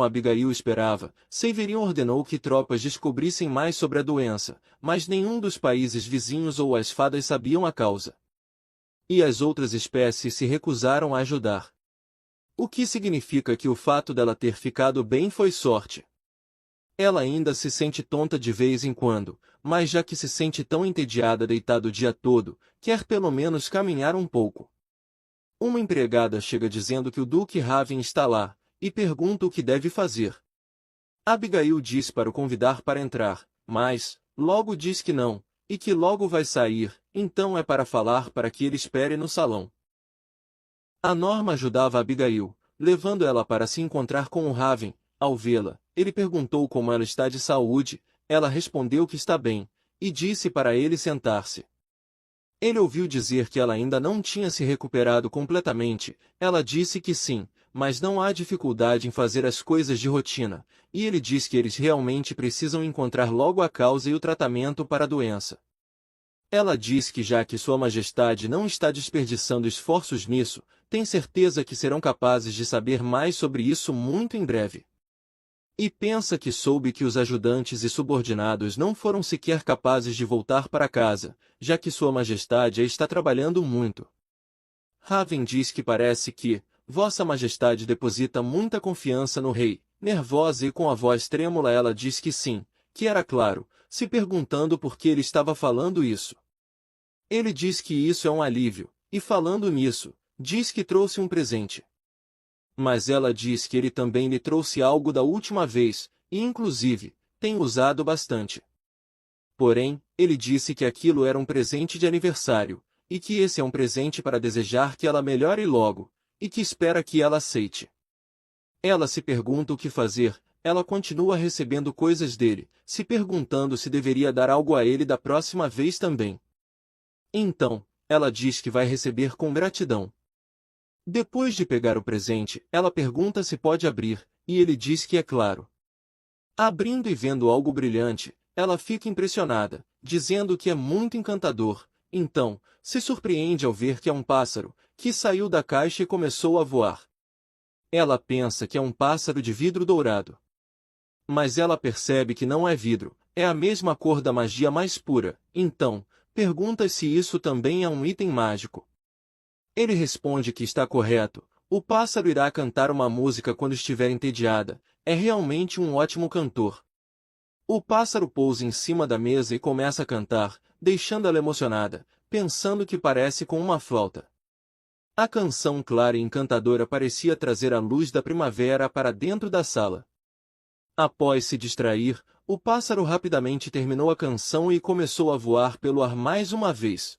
Abigail esperava, Severian ordenou que tropas descobrissem mais sobre a doença, mas nenhum dos países vizinhos ou as fadas sabiam a causa. E as outras espécies se recusaram a ajudar. O que significa que o fato dela ter ficado bem foi sorte. Ela ainda se sente tonta de vez em quando, mas já que se sente tão entediada deitada o dia todo, quer pelo menos caminhar um pouco. Uma empregada chega dizendo que o Duque Raven está lá, e pergunta o que deve fazer. Abigail diz para o convidar para entrar, mas, logo diz que não, e que logo vai sair, então é para falar para que ele espere no salão. A Norma ajudava Abigail, levando ela para se encontrar com o Raven. Ao vê-la, ele perguntou como ela está de saúde, ela respondeu que está bem, e disse para ele sentar-se. Ele ouviu dizer que ela ainda não tinha se recuperado completamente, ela disse que sim, mas não há dificuldade em fazer as coisas de rotina, e ele diz que eles realmente precisam encontrar logo a causa e o tratamento para a doença. Ela diz que já que Sua Majestade não está desperdiçando esforços nisso, tem certeza que serão capazes de saber mais sobre isso muito em breve. E pensa que soube que os ajudantes e subordinados não foram sequer capazes de voltar para casa, já que Sua Majestade está trabalhando muito. Raven diz que parece que Vossa Majestade deposita muita confiança no rei. Nervosa e com a voz trêmula ela diz que sim, que era claro, se perguntando por que ele estava falando isso. Ele diz que isso é um alívio, e falando nisso, diz que trouxe um presente. Mas ela diz que ele também lhe trouxe algo da última vez, e inclusive, tem usado bastante. Porém, ele disse que aquilo era um presente de aniversário, e que esse é um presente para desejar que ela melhore logo, e que espera que ela aceite. Ela se pergunta o que fazer, ela continua recebendo coisas dele, se perguntando se deveria dar algo a ele da próxima vez também. Então, ela diz que vai receber com gratidão. Depois de pegar o presente, ela pergunta se pode abrir, e ele diz que é claro. Abrindo e vendo algo brilhante, ela fica impressionada, dizendo que é muito encantador. Então, se surpreende ao ver que é um pássaro, que saiu da caixa e começou a voar. Ela pensa que é um pássaro de vidro dourado. Mas ela percebe que não é vidro, é a mesma cor da magia mais pura, então, pergunta se isso também é um item mágico. Ele responde que está correto, o pássaro irá cantar uma música quando estiver entediada, é realmente um ótimo cantor. O pássaro pousa em cima da mesa e começa a cantar, deixando ela emocionada, pensando que parece com uma flauta. A canção clara e encantadora parecia trazer a luz da primavera para dentro da sala. Após se distrair, o pássaro rapidamente terminou a canção e começou a voar pelo ar mais uma vez.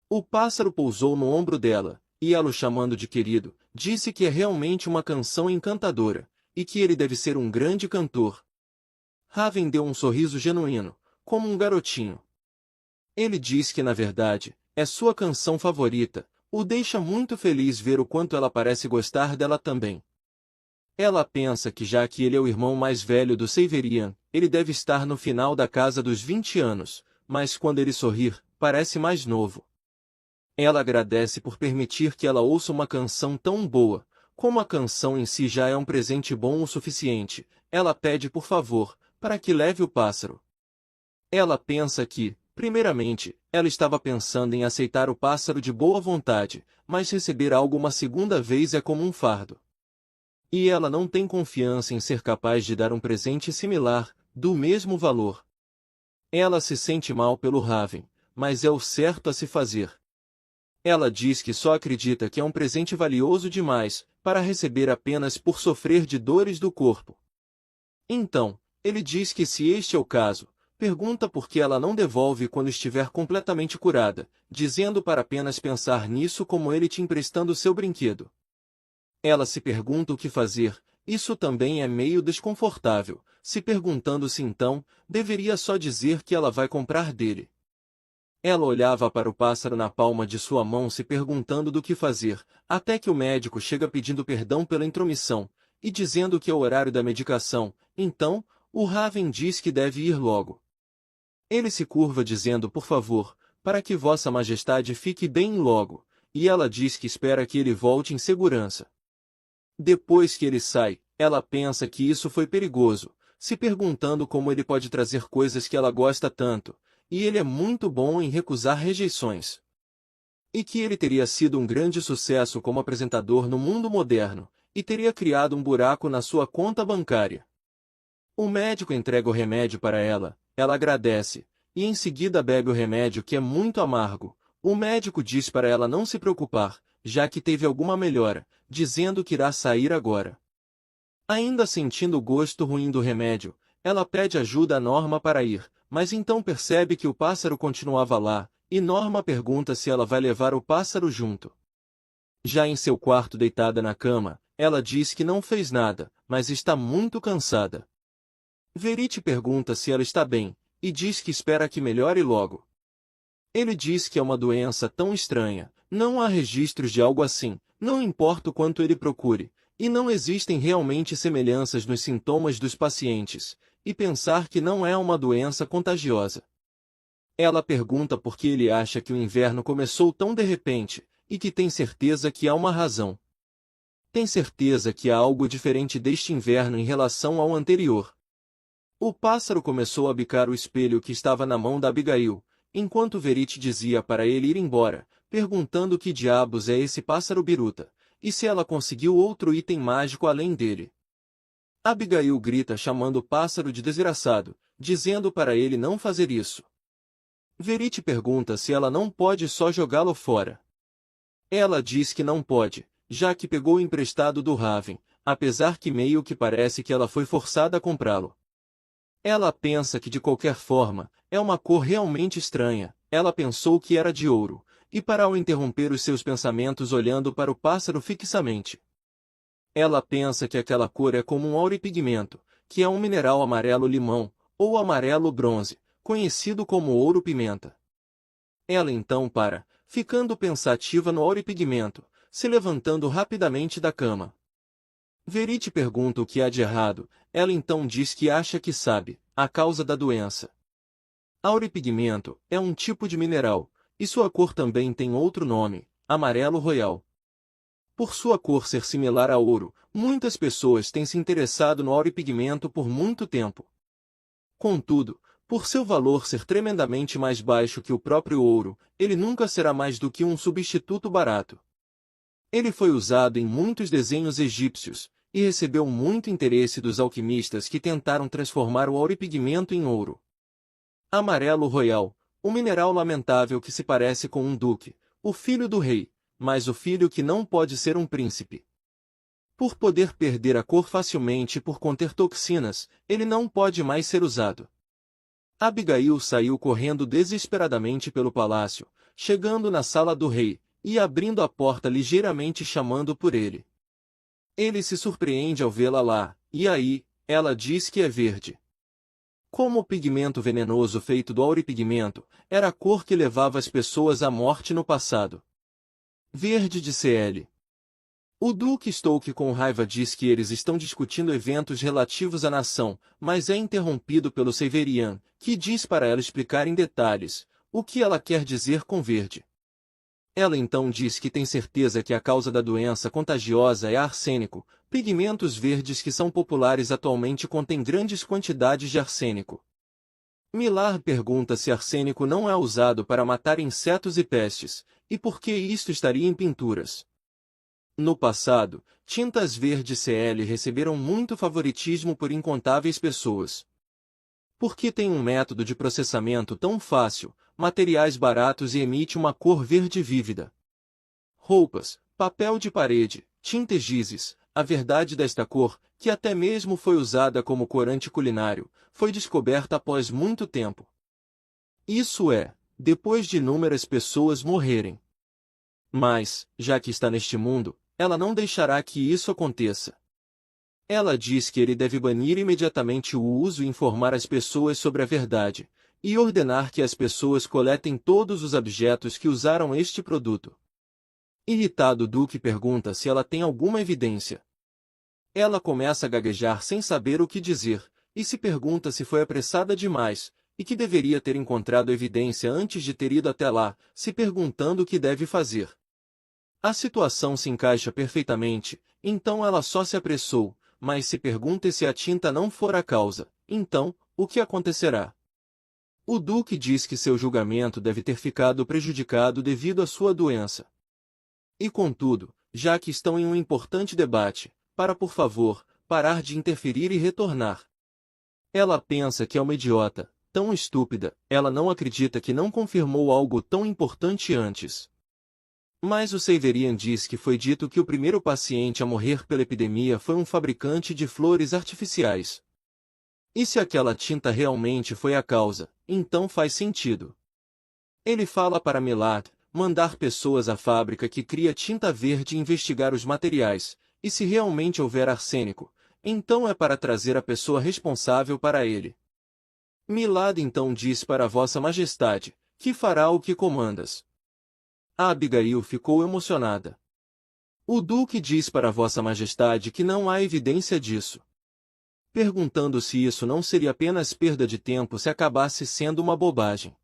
O pássaro pousou no ombro dela, e ela o chamando de querido, disse que é realmente uma canção encantadora, e que ele deve ser um grande cantor. Raven deu um sorriso genuíno, como um garotinho. Ele diz que na verdade, é sua canção favorita, o deixa muito feliz ver o quanto ela parece gostar dela também. Ela pensa que já que ele é o irmão mais velho do Severian, ele deve estar no final da casa dos 20 anos, mas quando ele sorrir, parece mais novo. Ela agradece por permitir que ela ouça uma canção tão boa, como a canção em si já é um presente bom o suficiente, ela pede por favor, para que leve o pássaro. Ela pensa que, primeiramente, ela estava pensando em aceitar o pássaro de boa vontade, mas receber algo uma segunda vez é como um fardo. E ela não tem confiança em ser capaz de dar um presente similar, do mesmo valor. Ela se sente mal pelo Raven, mas é o certo a se fazer. Ela diz que só acredita que é um presente valioso demais, para receber apenas por sofrer de dores do corpo. Então, ele diz que se este é o caso, pergunta por que ela não devolve quando estiver completamente curada, dizendo para apenas pensar nisso como ele te emprestando seu brinquedo. Ela se pergunta o que fazer, isso também é meio desconfortável, se perguntando se então, deveria só dizer que ela vai comprar dele. Ela olhava para o pássaro na palma de sua mão se perguntando do que fazer, até que o médico chega pedindo perdão pela intromissão, e dizendo que é o horário da medicação, então, o Raven diz que deve ir logo. Ele se curva dizendo por favor, para que Vossa Majestade fique bem logo, e ela diz que espera que ele volte em segurança. Depois que ele sai, ela pensa que isso foi perigoso, se perguntando como ele pode trazer coisas que ela gosta tanto, e ele é muito bom em recusar rejeições. E que ele teria sido um grande sucesso como apresentador no mundo moderno, e teria criado um buraco na sua conta bancária. O médico entrega o remédio para ela, ela agradece, e em seguida bebe o remédio que é muito amargo. O médico diz para ela não se preocupar, já que teve alguma melhora, dizendo que irá sair agora. Ainda sentindo o gosto ruim do remédio, ela pede ajuda a Norma para ir, mas então percebe que o pássaro continuava lá, e Norma pergunta se ela vai levar o pássaro junto. Já em seu quarto deitada na cama, ela diz que não fez nada, mas está muito cansada. Verity pergunta se ela está bem, e diz que espera que melhore logo. Ele diz que é uma doença tão estranha, não há registros de algo assim, não importa o quanto ele procure, e não existem realmente semelhanças nos sintomas dos pacientes, e pensar que não é uma doença contagiosa. Ela pergunta por que ele acha que o inverno começou tão de repente, e que tem certeza que há uma razão. Tem certeza que há algo diferente deste inverno em relação ao anterior. O pássaro começou a bicar o espelho que estava na mão da Abigail, enquanto Verity dizia para ele ir embora, perguntando que diabos é esse pássaro biruta, e se ela conseguiu outro item mágico além dele. Abigail grita chamando o pássaro de desgraçado, dizendo para ele não fazer isso. Verity pergunta se ela não pode só jogá-lo fora. Ela diz que não pode, já que pegou emprestado do Raven, apesar que meio que parece que ela foi forçada a comprá-lo. Ela pensa que de qualquer forma, é uma cor realmente estranha, ela pensou que era de ouro, e parou interromper os seus pensamentos olhando para o pássaro fixamente. Ela pensa que aquela cor é como um auripigmento, que é um mineral amarelo-limão, ou amarelo-bronze, conhecido como ouro-pimenta. Ela então para, ficando pensativa no auripigmento, se levantando rapidamente da cama. Verity pergunta o que há de errado, ela então diz que acha que sabe, a causa da doença. Auripigmento é um tipo de mineral, e sua cor também tem outro nome, amarelo royal. Por sua cor ser similar a ouro, muitas pessoas têm se interessado no auripigmento por muito tempo. Contudo, por seu valor ser tremendamente mais baixo que o próprio ouro, ele nunca será mais do que um substituto barato. Ele foi usado em muitos desenhos egípcios, e recebeu muito interesse dos alquimistas que tentaram transformar o auripigmento em ouro. Amarelo royal, o mineral lamentável que se parece com um duque, o filho do rei, mas o filho que não pode ser um príncipe. Por poder perder a cor facilmente e por conter toxinas, ele não pode mais ser usado. Abigail saiu correndo desesperadamente pelo palácio, chegando na sala do rei, e abrindo a porta ligeiramente chamando por ele. Ele se surpreende ao vê-la lá, e aí, ela diz que é verde. Como o pigmento venenoso feito do auripigmento, era a cor que levava as pessoas à morte no passado. Verde de CL. O Duque Stoke com raiva diz que eles estão discutindo eventos relativos à nação, mas é interrompido pelo Severian, que diz para ela explicar em detalhes o que ela quer dizer com verde. Ela então diz que tem certeza que a causa da doença contagiosa é arsênico. Pigmentos verdes que são populares atualmente contêm grandes quantidades de arsênico. Millar pergunta se arsênico não é usado para matar insetos e pestes, e por que isto estaria em pinturas. No passado, tintas verdes CL receberam muito favoritismo por incontáveis pessoas. Porque tem um método de processamento tão fácil, materiais baratos e emite uma cor verde vívida. Roupas, papel de parede, tintas gizes, a verdade desta cor, que até mesmo foi usada como corante culinário, foi descoberta após muito tempo. Isso é, depois de inúmeras pessoas morrerem. Mas, já que está neste mundo, ela não deixará que isso aconteça. Ela diz que ele deve banir imediatamente o uso e informar as pessoas sobre a verdade, e ordenar que as pessoas coletem todos os objetos que usaram este produto. Irritado, Duque pergunta se ela tem alguma evidência. Ela começa a gaguejar sem saber o que dizer, e se pergunta se foi apressada demais, e que deveria ter encontrado evidência antes de ter ido até lá, se perguntando o que deve fazer. A situação se encaixa perfeitamente, então ela só se apressou, mas se pergunta se a tinta não for a causa, então, o que acontecerá? O duque diz que seu julgamento deve ter ficado prejudicado devido à sua doença. E contudo, já que estão em um importante debate, para por favor, parar de interferir e retornar. Ela pensa que é uma idiota, tão estúpida, ela não acredita que não confirmou algo tão importante antes. Mas o Severian diz que foi dito que o primeiro paciente a morrer pela epidemia foi um fabricante de flores artificiais. E se aquela tinta realmente foi a causa, então faz sentido. Ele fala para Milad mandar pessoas à fábrica que cria tinta verde investigar os materiais, e se realmente houver arsênico, então é para trazer a pessoa responsável para ele. Milad então diz para Vossa Majestade, que fará o que comandas. A Abigail ficou emocionada. O Duque diz para Vossa Majestade que não há evidência disso. Perguntando se isso não seria apenas perda de tempo se acabasse sendo uma bobagem.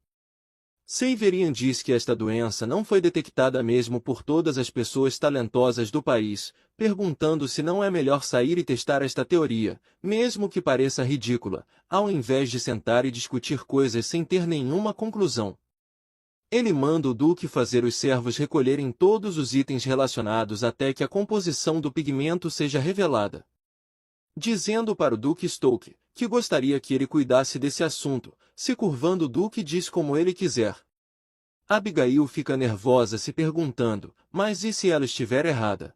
Severian diz que esta doença não foi detectada mesmo por todas as pessoas talentosas do país, perguntando se não é melhor sair e testar esta teoria, mesmo que pareça ridícula, ao invés de sentar e discutir coisas sem ter nenhuma conclusão. Ele manda o Duque fazer os servos recolherem todos os itens relacionados até que a composição do pigmento seja revelada. Dizendo para o Duque Stoke, que gostaria que ele cuidasse desse assunto, se curvando o Duque diz como ele quiser. Abigail fica nervosa se perguntando, mas e se ela estiver errada?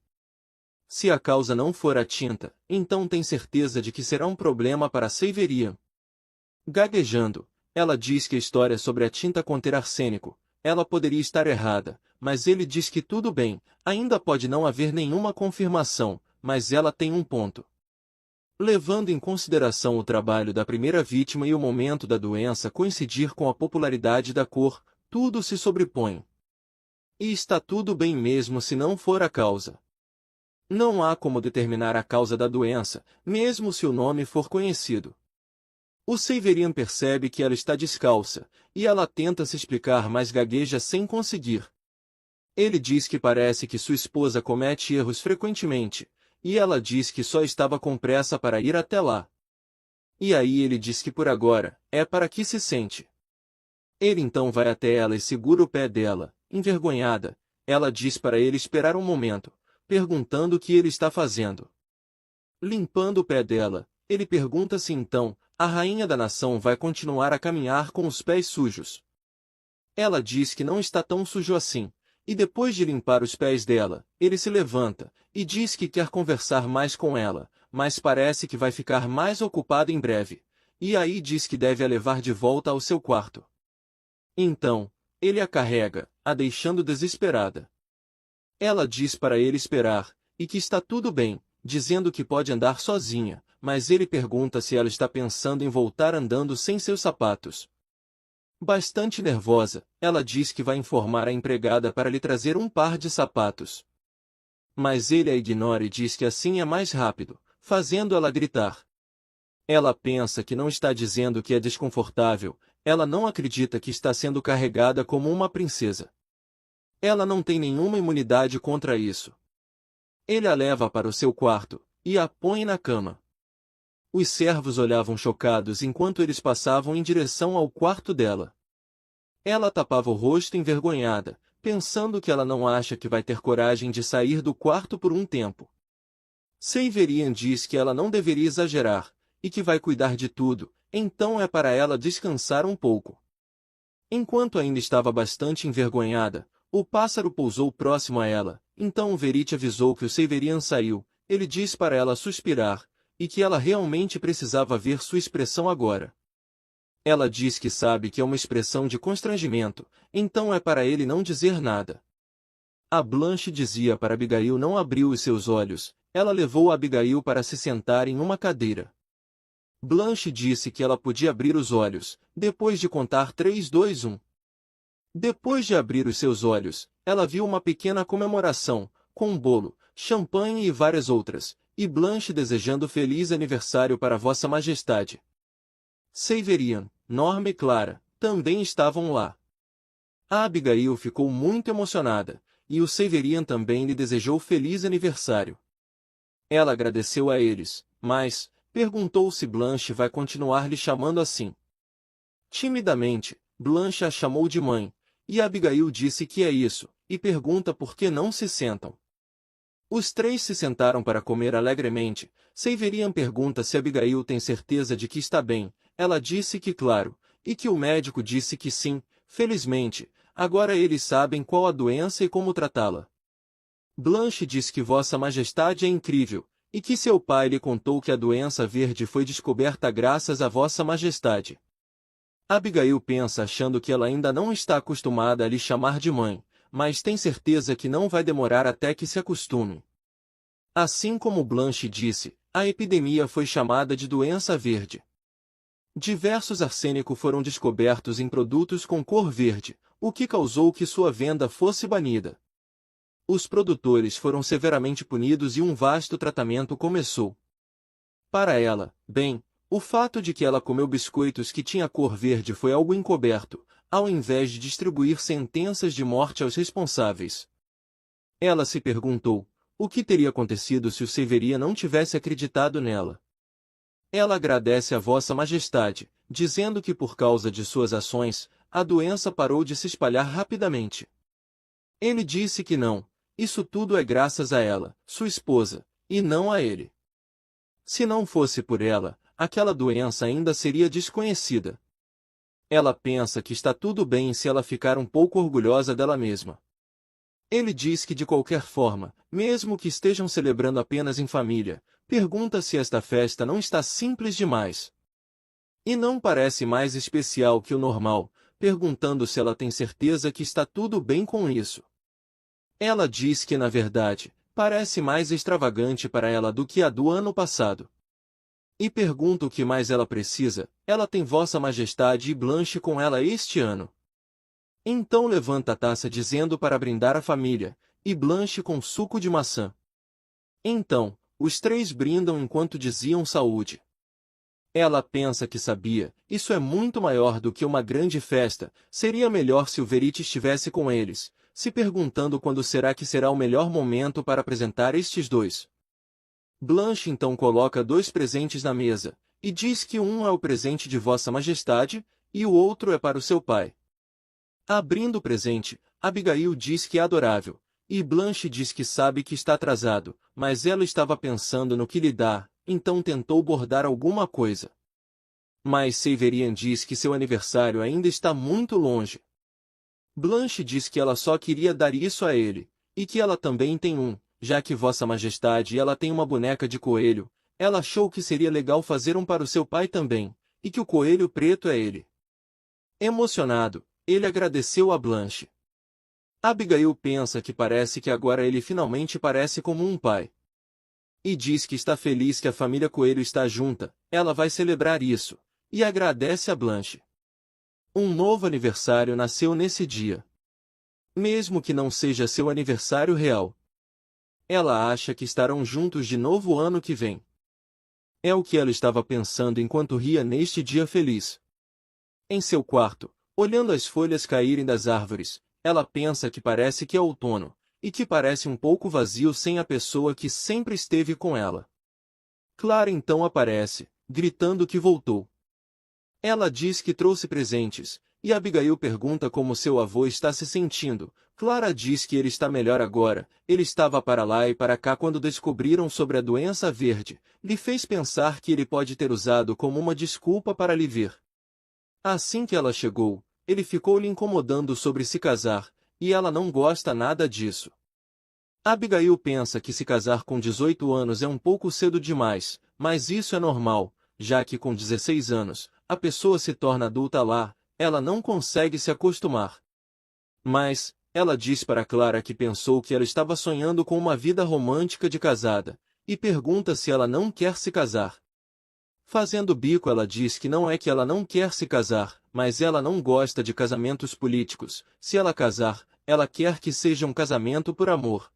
Se a causa não for a tinta, então tem certeza de que será um problema para Severian. Gaguejando, ela diz que a história sobre a tinta conter arsênico, ela poderia estar errada, mas ele diz que tudo bem, ainda pode não haver nenhuma confirmação, mas ela tem um ponto. Levando em consideração o trabalho da primeira vítima e o momento da doença coincidir com a popularidade da cor, tudo se sobrepõe. E está tudo bem mesmo se não for a causa. Não há como determinar a causa da doença, mesmo se o nome for conhecido. O Severian percebe que ela está descalça, e ela tenta se explicar mas gagueja sem conseguir. Ele diz que parece que sua esposa comete erros frequentemente, e ela diz que só estava com pressa para ir até lá. E aí ele diz que por agora, é para que se sente. Ele então vai até ela e segura o pé dela, envergonhada. Ela diz para ele esperar um momento, perguntando o que ele está fazendo. Limpando o pé dela, ele pergunta se então, a rainha da nação vai continuar a caminhar com os pés sujos. Ela diz que não está tão sujo assim, e depois de limpar os pés dela, ele se levanta, e diz que quer conversar mais com ela, mas parece que vai ficar mais ocupado em breve, e aí diz que deve a levar de volta ao seu quarto. Então, ele a carrega, a deixando desesperada. Ela diz para ele esperar, e que está tudo bem, dizendo que pode andar sozinha, mas ele pergunta se ela está pensando em voltar andando sem seus sapatos. Bastante nervosa, ela diz que vai informar a empregada para lhe trazer um par de sapatos. Mas ele a ignora e diz que assim é mais rápido, fazendo ela gritar. Ela pensa que não está dizendo que é desconfortável, ela não acredita que está sendo carregada como uma princesa. Ela não tem nenhuma imunidade contra isso. Ele a leva para o seu quarto, e a põe na cama. Os servos olhavam chocados enquanto eles passavam em direção ao quarto dela. Ela tapava o rosto envergonhada, pensando que ela não acha que vai ter coragem de sair do quarto por um tempo. Severian diz que ela não deveria exagerar, e que vai cuidar de tudo, então é para ela descansar um pouco. Enquanto ainda estava bastante envergonhada, o pássaro pousou próximo a ela, então o Verite avisou que o Severian saiu, ele diz para ela suspirar, e que ela realmente precisava ver sua expressão agora. Ela diz que sabe que é uma expressão de constrangimento, então é para ele não dizer nada. A Blanche dizia para Abigail não abrir os seus olhos, ela levou Abigail para se sentar em uma cadeira. Blanche disse que ela podia abrir os olhos, depois de contar 3, 2, 1. Depois de abrir os seus olhos, ela viu uma pequena comemoração, com um bolo, champanhe e várias outras, e Blanche desejando feliz aniversário para Vossa Majestade. Severian, Norma e Clara, também estavam lá. A Abigail ficou muito emocionada, e o Severian também lhe desejou feliz aniversário. Ela agradeceu a eles, mas perguntou se Blanche vai continuar lhe chamando assim. Timidamente, Blanche a chamou de mãe, e Abigail disse que é isso, e pergunta por que não se sentam. Os três se sentaram para comer alegremente. Severian pergunta se Abigail tem certeza de que está bem. Ela disse que claro, e que o médico disse que sim. Felizmente, agora eles sabem qual a doença e como tratá-la. Blanche diz que Vossa Majestade é incrível, e que seu pai lhe contou que a doença verde foi descoberta graças a Vossa Majestade. Abigail pensa achando que ela ainda não está acostumada a lhe chamar de mãe, mas tem certeza que não vai demorar até que se acostume. Assim como Blanche disse, a epidemia foi chamada de doença verde. Diversos arsênico foram descobertos em produtos com cor verde, o que causou que sua venda fosse banida. Os produtores foram severamente punidos e um vasto tratamento começou. Para ela, bem, o fato de que ela comeu biscoitos que tinha cor verde foi algo encoberto, ao invés de distribuir sentenças de morte aos responsáveis. Ela se perguntou, o que teria acontecido se o Severian não tivesse acreditado nela? Ela agradece a Vossa Majestade, dizendo que por causa de suas ações, a doença parou de se espalhar rapidamente. Ele disse que não, isso tudo é graças a ela, sua esposa, e não a ele. Se não fosse por ela, aquela doença ainda seria desconhecida. Ela pensa que está tudo bem se ela ficar um pouco orgulhosa dela mesma. Ele diz que de qualquer forma, mesmo que estejam celebrando apenas em família, pergunta se esta festa não está simples demais. E não parece mais especial que o normal, perguntando se ela tem certeza que está tudo bem com isso. Ela diz que na verdade, parece mais extravagante para ela do que a do ano passado. E pergunta o que mais ela precisa. Ela tem Vossa Majestade e Blanche com ela este ano. Então levanta a taça dizendo para brindar a família, e Blanche com suco de maçã. Então, os três brindam enquanto diziam saúde. Ela pensa que sabia, isso é muito maior do que uma grande festa, seria melhor se o Verity estivesse com eles, se perguntando quando será que será o melhor momento para apresentar estes dois. Blanche então coloca dois presentes na mesa, e diz que um é o presente de Vossa Majestade, e o outro é para o seu pai. Abrindo o presente, Abigail diz que é adorável, e Blanche diz que sabe que está atrasado, mas ela estava pensando no que lhe dar, então tentou bordar alguma coisa. Mas Severian diz que seu aniversário ainda está muito longe. Blanche diz que ela só queria dar isso a ele, e que ela também tem um, já que Vossa Majestade ela tem uma boneca de coelho, ela achou que seria legal fazer um para o seu pai também, e que o coelho preto é ele. Emocionado, ele agradeceu a Blanche. Abigail pensa que parece que agora ele finalmente parece como um pai. E diz que está feliz que a família Coelho está junta, ela vai celebrar isso, e agradece a Blanche. Um novo aniversário nasceu nesse dia. Mesmo que não seja seu aniversário real. Ela acha que estarão juntos de novo ano que vem. É o que ela estava pensando enquanto ria neste dia feliz. Em seu quarto, olhando as folhas caírem das árvores, ela pensa que parece que é outono, e que parece um pouco vazio sem a pessoa que sempre esteve com ela. Clara então aparece, gritando que voltou. Ela diz que trouxe presentes, e Abigail pergunta como seu avô está se sentindo. Clara diz que ele está melhor agora, ele estava para lá e para cá quando descobriram sobre a doença verde, lhe fez pensar que ele pode ter usado como uma desculpa para lhe ver. Assim que ela chegou, ele ficou lhe incomodando sobre se casar, e ela não gosta nada disso. Abigail pensa que se casar com 18 anos é um pouco cedo demais, mas isso é normal, já que com 16 anos, a pessoa se torna adulta lá, ela não consegue se acostumar. Mas, ela diz para Clara que pensou que ela estava sonhando com uma vida romântica de casada, e pergunta se ela não quer se casar. Fazendo bico ela diz que não é que ela não quer se casar, mas ela não gosta de casamentos políticos, se ela casar, ela quer que seja um casamento por amor.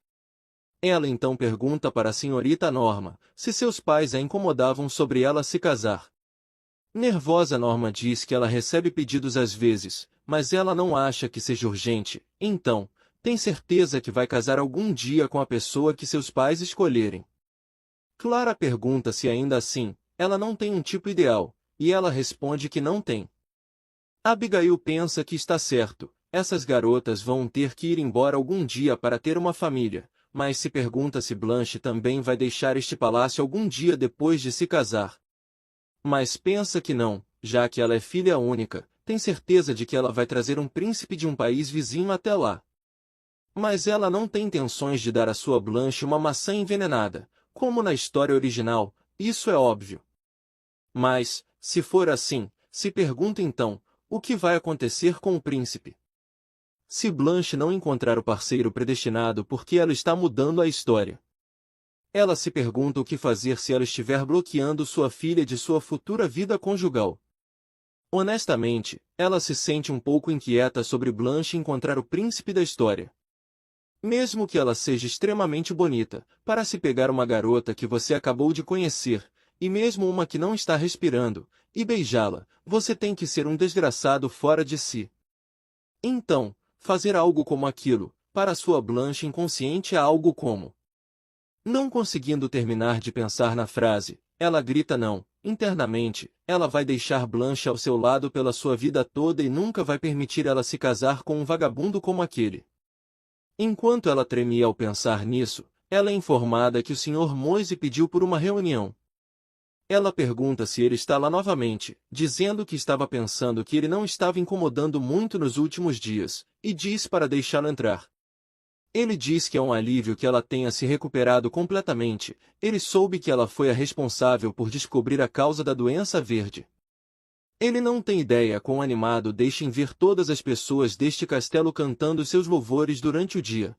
Ela então pergunta para a senhorita Norma, se seus pais a incomodavam sobre ela se casar. Nervosa Norma diz que ela recebe pedidos às vezes, mas ela não acha que seja urgente, então, tem certeza que vai casar algum dia com a pessoa que seus pais escolherem. Clara pergunta se ainda assim, ela não tem um tipo ideal, e ela responde que não tem. Abigail pensa que está certo, essas garotas vão ter que ir embora algum dia para ter uma família, mas se pergunta se Blanche também vai deixar este palácio algum dia depois de se casar. Mas pensa que não, já que ela é filha única, tem certeza de que ela vai trazer um príncipe de um país vizinho até lá. Mas ela não tem intenções de dar à sua Blanche uma maçã envenenada, como na história original, isso é óbvio. Mas, se for assim, se pergunta então, o que vai acontecer com o príncipe? Se Blanche não encontrar o parceiro predestinado porque ela está mudando a história. Ela se pergunta o que fazer se ela estiver bloqueando sua filha de sua futura vida conjugal. Honestamente, ela se sente um pouco inquieta sobre Blanche encontrar o príncipe da história. Mesmo que ela seja extremamente bonita, para se pegar uma garota que você acabou de conhecer, e mesmo uma que não está respirando, e beijá-la, você tem que ser um desgraçado fora de si. Então, fazer algo como aquilo, para sua Blanche inconsciente é algo como... Não conseguindo terminar de pensar na frase, ela grita não. Internamente, ela vai deixar Blanche ao seu lado pela sua vida toda e nunca vai permitir ela se casar com um vagabundo como aquele. Enquanto ela tremia ao pensar nisso, ela é informada que o Sr. Moise pediu por uma reunião. Ela pergunta se ele está lá novamente, dizendo que estava pensando que ele não estava incomodando muito nos últimos dias, e diz para deixá-lo entrar. Ele diz que é um alívio que ela tenha se recuperado completamente, ele soube que ela foi a responsável por descobrir a causa da doença verde. Ele não tem ideia quão animado deixa em ver todas as pessoas deste castelo cantando seus louvores durante o dia.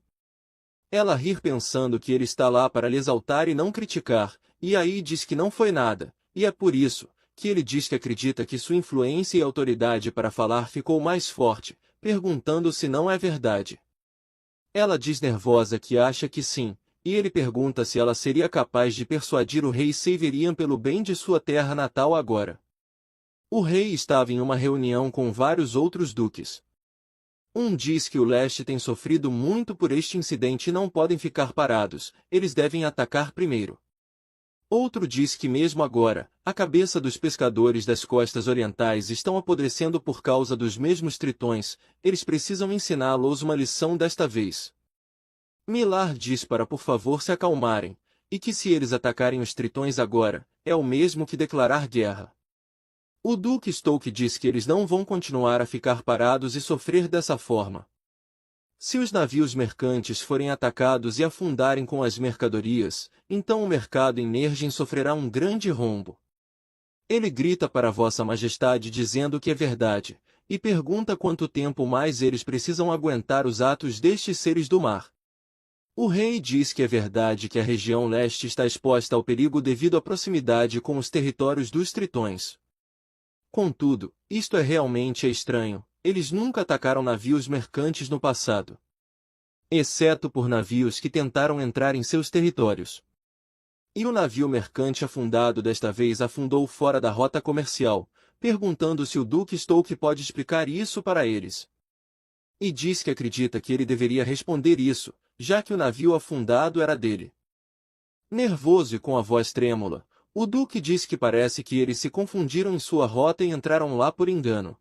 Ela ri pensando que ele está lá para lhe exaltar e não criticar, e aí diz que não foi nada, e é por isso que ele diz que acredita que sua influência e autoridade para falar ficou mais forte, perguntando se não é verdade. Ela diz nervosa que acha que sim, e ele pergunta se ela seria capaz de persuadir o rei Severian pelo bem de sua terra natal agora. O rei estava em uma reunião com vários outros duques. Um diz que o leste tem sofrido muito por este incidente e não podem ficar parados, eles devem atacar primeiro. Outro diz que mesmo agora, a cabeça dos pescadores das costas orientais estão apodrecendo por causa dos mesmos tritões, eles precisam ensiná-los uma lição desta vez. Milar diz para por favor se acalmarem, e que se eles atacarem os tritões agora, é o mesmo que declarar guerra. O Duque Stoke diz que eles não vão continuar a ficar parados e sofrer dessa forma. Se os navios mercantes forem atacados e afundarem com as mercadorias, então o mercado em Nergen sofrerá um grande rombo. Ele grita para Vossa Majestade dizendo que é verdade, e pergunta quanto tempo mais eles precisam aguentar os atos destes seres do mar. O rei diz que é verdade que a região leste está exposta ao perigo devido à proximidade com os territórios dos tritões. Contudo, isto é realmente estranho, eles nunca atacaram navios mercantes no passado. Exceto por navios que tentaram entrar em seus territórios. E o navio mercante afundado desta vez afundou fora da rota comercial, perguntando se o Duque Stoke pode explicar isso para eles. E diz que acredita que ele deveria responder isso, já que o navio afundado era dele. Nervoso e com a voz trêmula, o Duque diz que parece que eles se confundiram em sua rota e entraram lá por engano.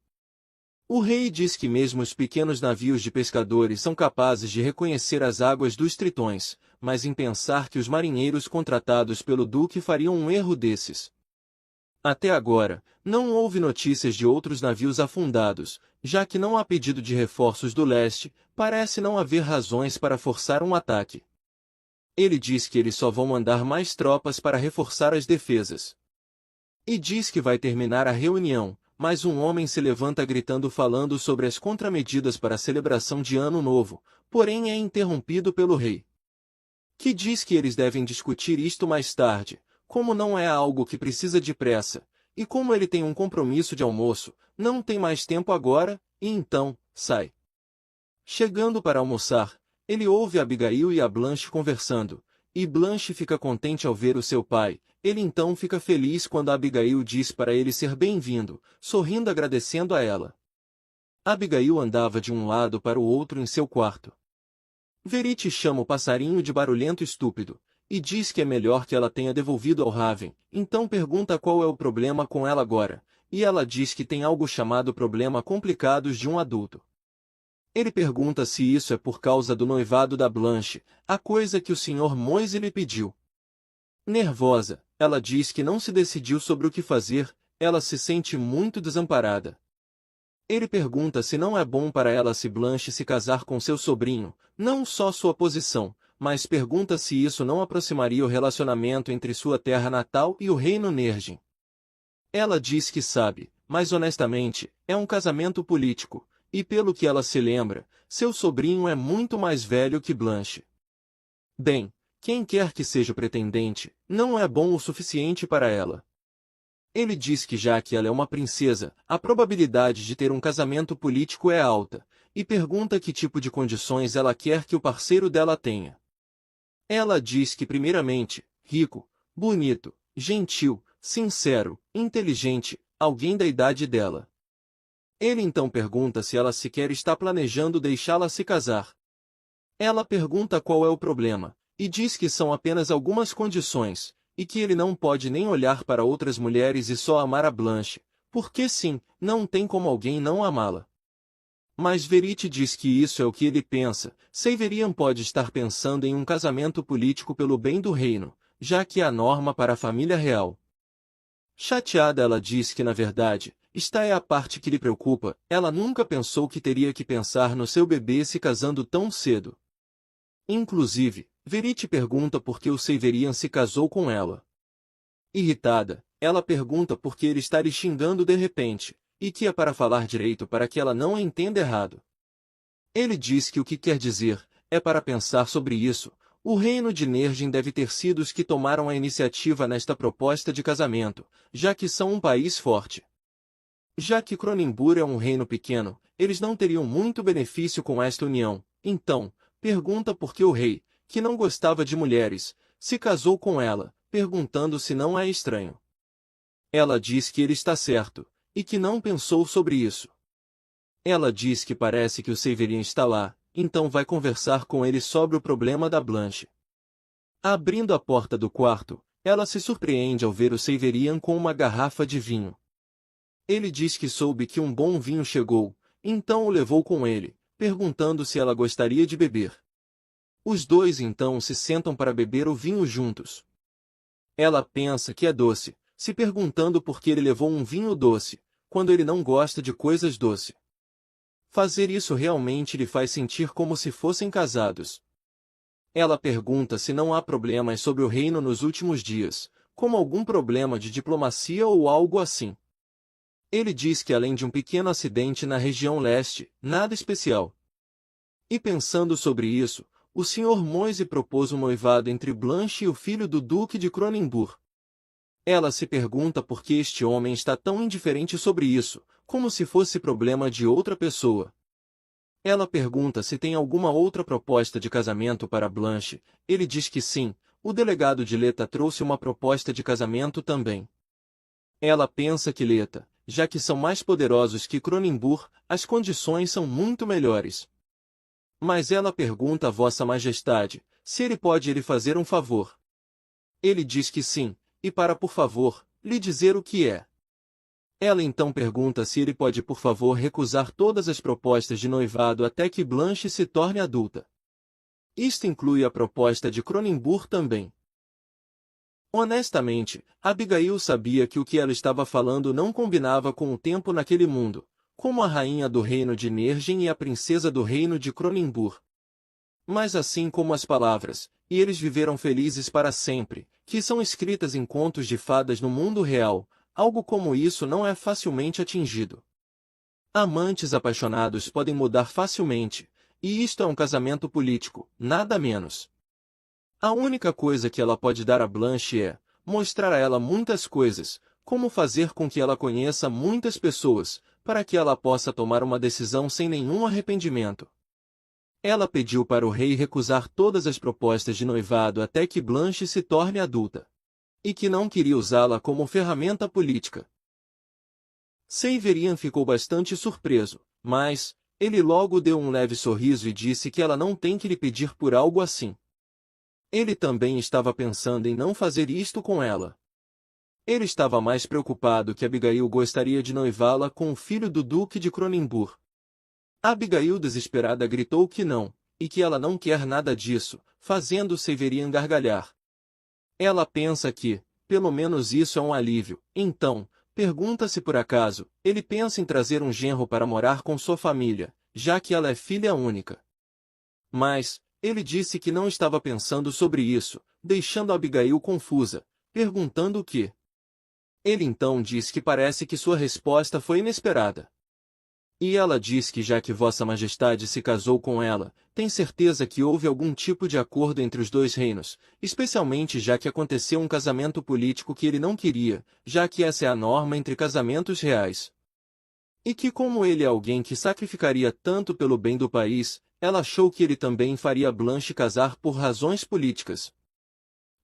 O rei diz que mesmo os pequenos navios de pescadores são capazes de reconhecer as águas dos tritões, mas em pensar que os marinheiros contratados pelo Duque fariam um erro desses. Até agora, não houve notícias de outros navios afundados, já que não há pedido de reforços do leste, parece não haver razões para forçar um ataque. Ele diz que eles só vão mandar mais tropas para reforçar as defesas. E diz que vai terminar a reunião, mas um homem se levanta gritando falando sobre as contramedidas para a celebração de Ano Novo, porém é interrompido pelo rei. Que diz que eles devem discutir isto mais tarde, como não é algo que precisa de pressa, e como ele tem um compromisso de almoço, não tem mais tempo agora, e então, sai. Chegando para almoçar, ele ouve Abigail e a Blanche conversando, e Blanche fica contente ao ver o seu pai, ele então fica feliz quando Abigail diz para ele ser bem-vindo, sorrindo agradecendo a ela. Abigail andava de um lado para o outro em seu quarto. Verite chama o passarinho de barulhento estúpido, e diz que é melhor que ela tenha devolvido ao Raven, então pergunta qual é o problema com ela agora, e ela diz que tem algo chamado problema complicados de um adulto. Ele pergunta se isso é por causa do noivado da Blanche, a coisa que o Sr. Moise lhe pediu. Nervosa, ela diz que não se decidiu sobre o que fazer, ela se sente muito desamparada. Ele pergunta se não é bom para ela se Blanche se casar com seu sobrinho, não só sua posição, mas pergunta se isso não aproximaria o relacionamento entre sua terra natal e o reino Nergin. Ela diz que sabe, mas honestamente, é um casamento político, e pelo que ela se lembra, seu sobrinho é muito mais velho que Blanche. Bem, quem quer que seja o pretendente, não é bom o suficiente para ela. Ele diz que já que ela é uma princesa, a probabilidade de ter um casamento político é alta, e pergunta que tipo de condições ela quer que o parceiro dela tenha. Ela diz que primeiramente, rico, bonito, gentil, sincero, inteligente, alguém da idade dela. Ele então pergunta se ela sequer está planejando deixá-la se casar. Ela pergunta qual é o problema, e diz que são apenas algumas condições, e que ele não pode nem olhar para outras mulheres e só amar a Blanche, porque sim, não tem como alguém não amá-la. Mas Verite diz que isso é o que ele pensa, Severian pode estar pensando em um casamento político pelo bem do reino, já que é a norma para a família real. Chateada ela diz que na verdade, esta é a parte que lhe preocupa, ela nunca pensou que teria que pensar no seu bebê se casando tão cedo. Inclusive, Verite pergunta por que o Severian se casou com ela. Irritada, ela pergunta por que ele está lhe xingando de repente, e que é para falar direito para que ela não a entenda errado. Ele diz que o que quer dizer, é para pensar sobre isso, o reino de Nergin deve ter sido os que tomaram a iniciativa nesta proposta de casamento, já que são um país forte. Já que Cronimbur é um reino pequeno, eles não teriam muito benefício com esta união, então, pergunta por que o rei, que não gostava de mulheres, se casou com ela, perguntando se não é estranho. Ela diz que ele está certo, e que não pensou sobre isso. Ela diz que parece que o Severian está lá, então vai conversar com ele sobre o problema da Blanche. Abrindo a porta do quarto, ela se surpreende ao ver o Severian com uma garrafa de vinho. Ele diz que soube que um bom vinho chegou, então o levou com ele, perguntando se ela gostaria de beber. Os dois então se sentam para beber o vinho juntos. Ela pensa que é doce, se perguntando por que ele levou um vinho doce, quando ele não gosta de coisas doces. Fazer isso realmente lhe faz sentir como se fossem casados. Ela pergunta se não há problemas sobre o reino nos últimos dias, como algum problema de diplomacia ou algo assim. Ele diz que além de um pequeno acidente na região leste, nada especial. E pensando sobre isso, o Sr. Moise propôs um noivado entre Blanche e o filho do Duque de Cronimbur. Ela se pergunta por que este homem está tão indiferente sobre isso, como se fosse problema de outra pessoa. Ela pergunta se tem alguma outra proposta de casamento para Blanche, ele diz que sim, o delegado de Leta trouxe uma proposta de casamento também. Ela pensa que Leta, já que são mais poderosos que Cronimbur, as condições são muito melhores. Mas ela pergunta a Vossa Majestade, se ele pode lhe fazer um favor. Ele diz que sim, e para por favor, lhe dizer o que é. Ela então pergunta se ele pode por favor recusar todas as propostas de noivado até que Blanche se torne adulta. Isto inclui a proposta de Cronimbur também. Honestamente, Abigail sabia que o que ela estava falando não combinava com o tempo naquele mundo, como a rainha do reino de Nergin e a princesa do reino de Cronimbur. Mas assim como as palavras, e eles viveram felizes para sempre, que são escritas em contos de fadas no mundo real, algo como isso não é facilmente atingido. Amantes apaixonados podem mudar facilmente, e isto é um casamento político, nada menos. A única coisa que ela pode dar a Blanche é mostrar a ela muitas coisas, como fazer com que ela conheça muitas pessoas, para que ela possa tomar uma decisão sem nenhum arrependimento. Ela pediu para o rei recusar todas as propostas de noivado até que Blanche se torne adulta. E que não queria usá-la como ferramenta política. Severian ficou bastante surpreso, mas ele logo deu um leve sorriso e disse que ela não tem que lhe pedir por algo assim. Ele também estava pensando em não fazer isto com ela. Ele estava mais preocupado que Abigail gostaria de noivá-la com o filho do Duque de Cronenburg. Abigail desesperada gritou que não, e que ela não quer nada disso, fazendo Severian gargalhar. Ela pensa que, pelo menos isso é um alívio, então, pergunta se por acaso, ele pensa em trazer um genro para morar com sua família, já que ela é filha única. Mas, ele disse que não estava pensando sobre isso, deixando Abigail confusa, perguntando o que. Ele então diz que parece que sua resposta foi inesperada. E ela diz que já que Vossa Majestade se casou com ela, tem certeza que houve algum tipo de acordo entre os dois reinos, especialmente já que aconteceu um casamento político que ele não queria, já que essa é a norma entre casamentos reais. E que como ele é alguém que sacrificaria tanto pelo bem do país, ela achou que ele também faria Blanche casar por razões políticas.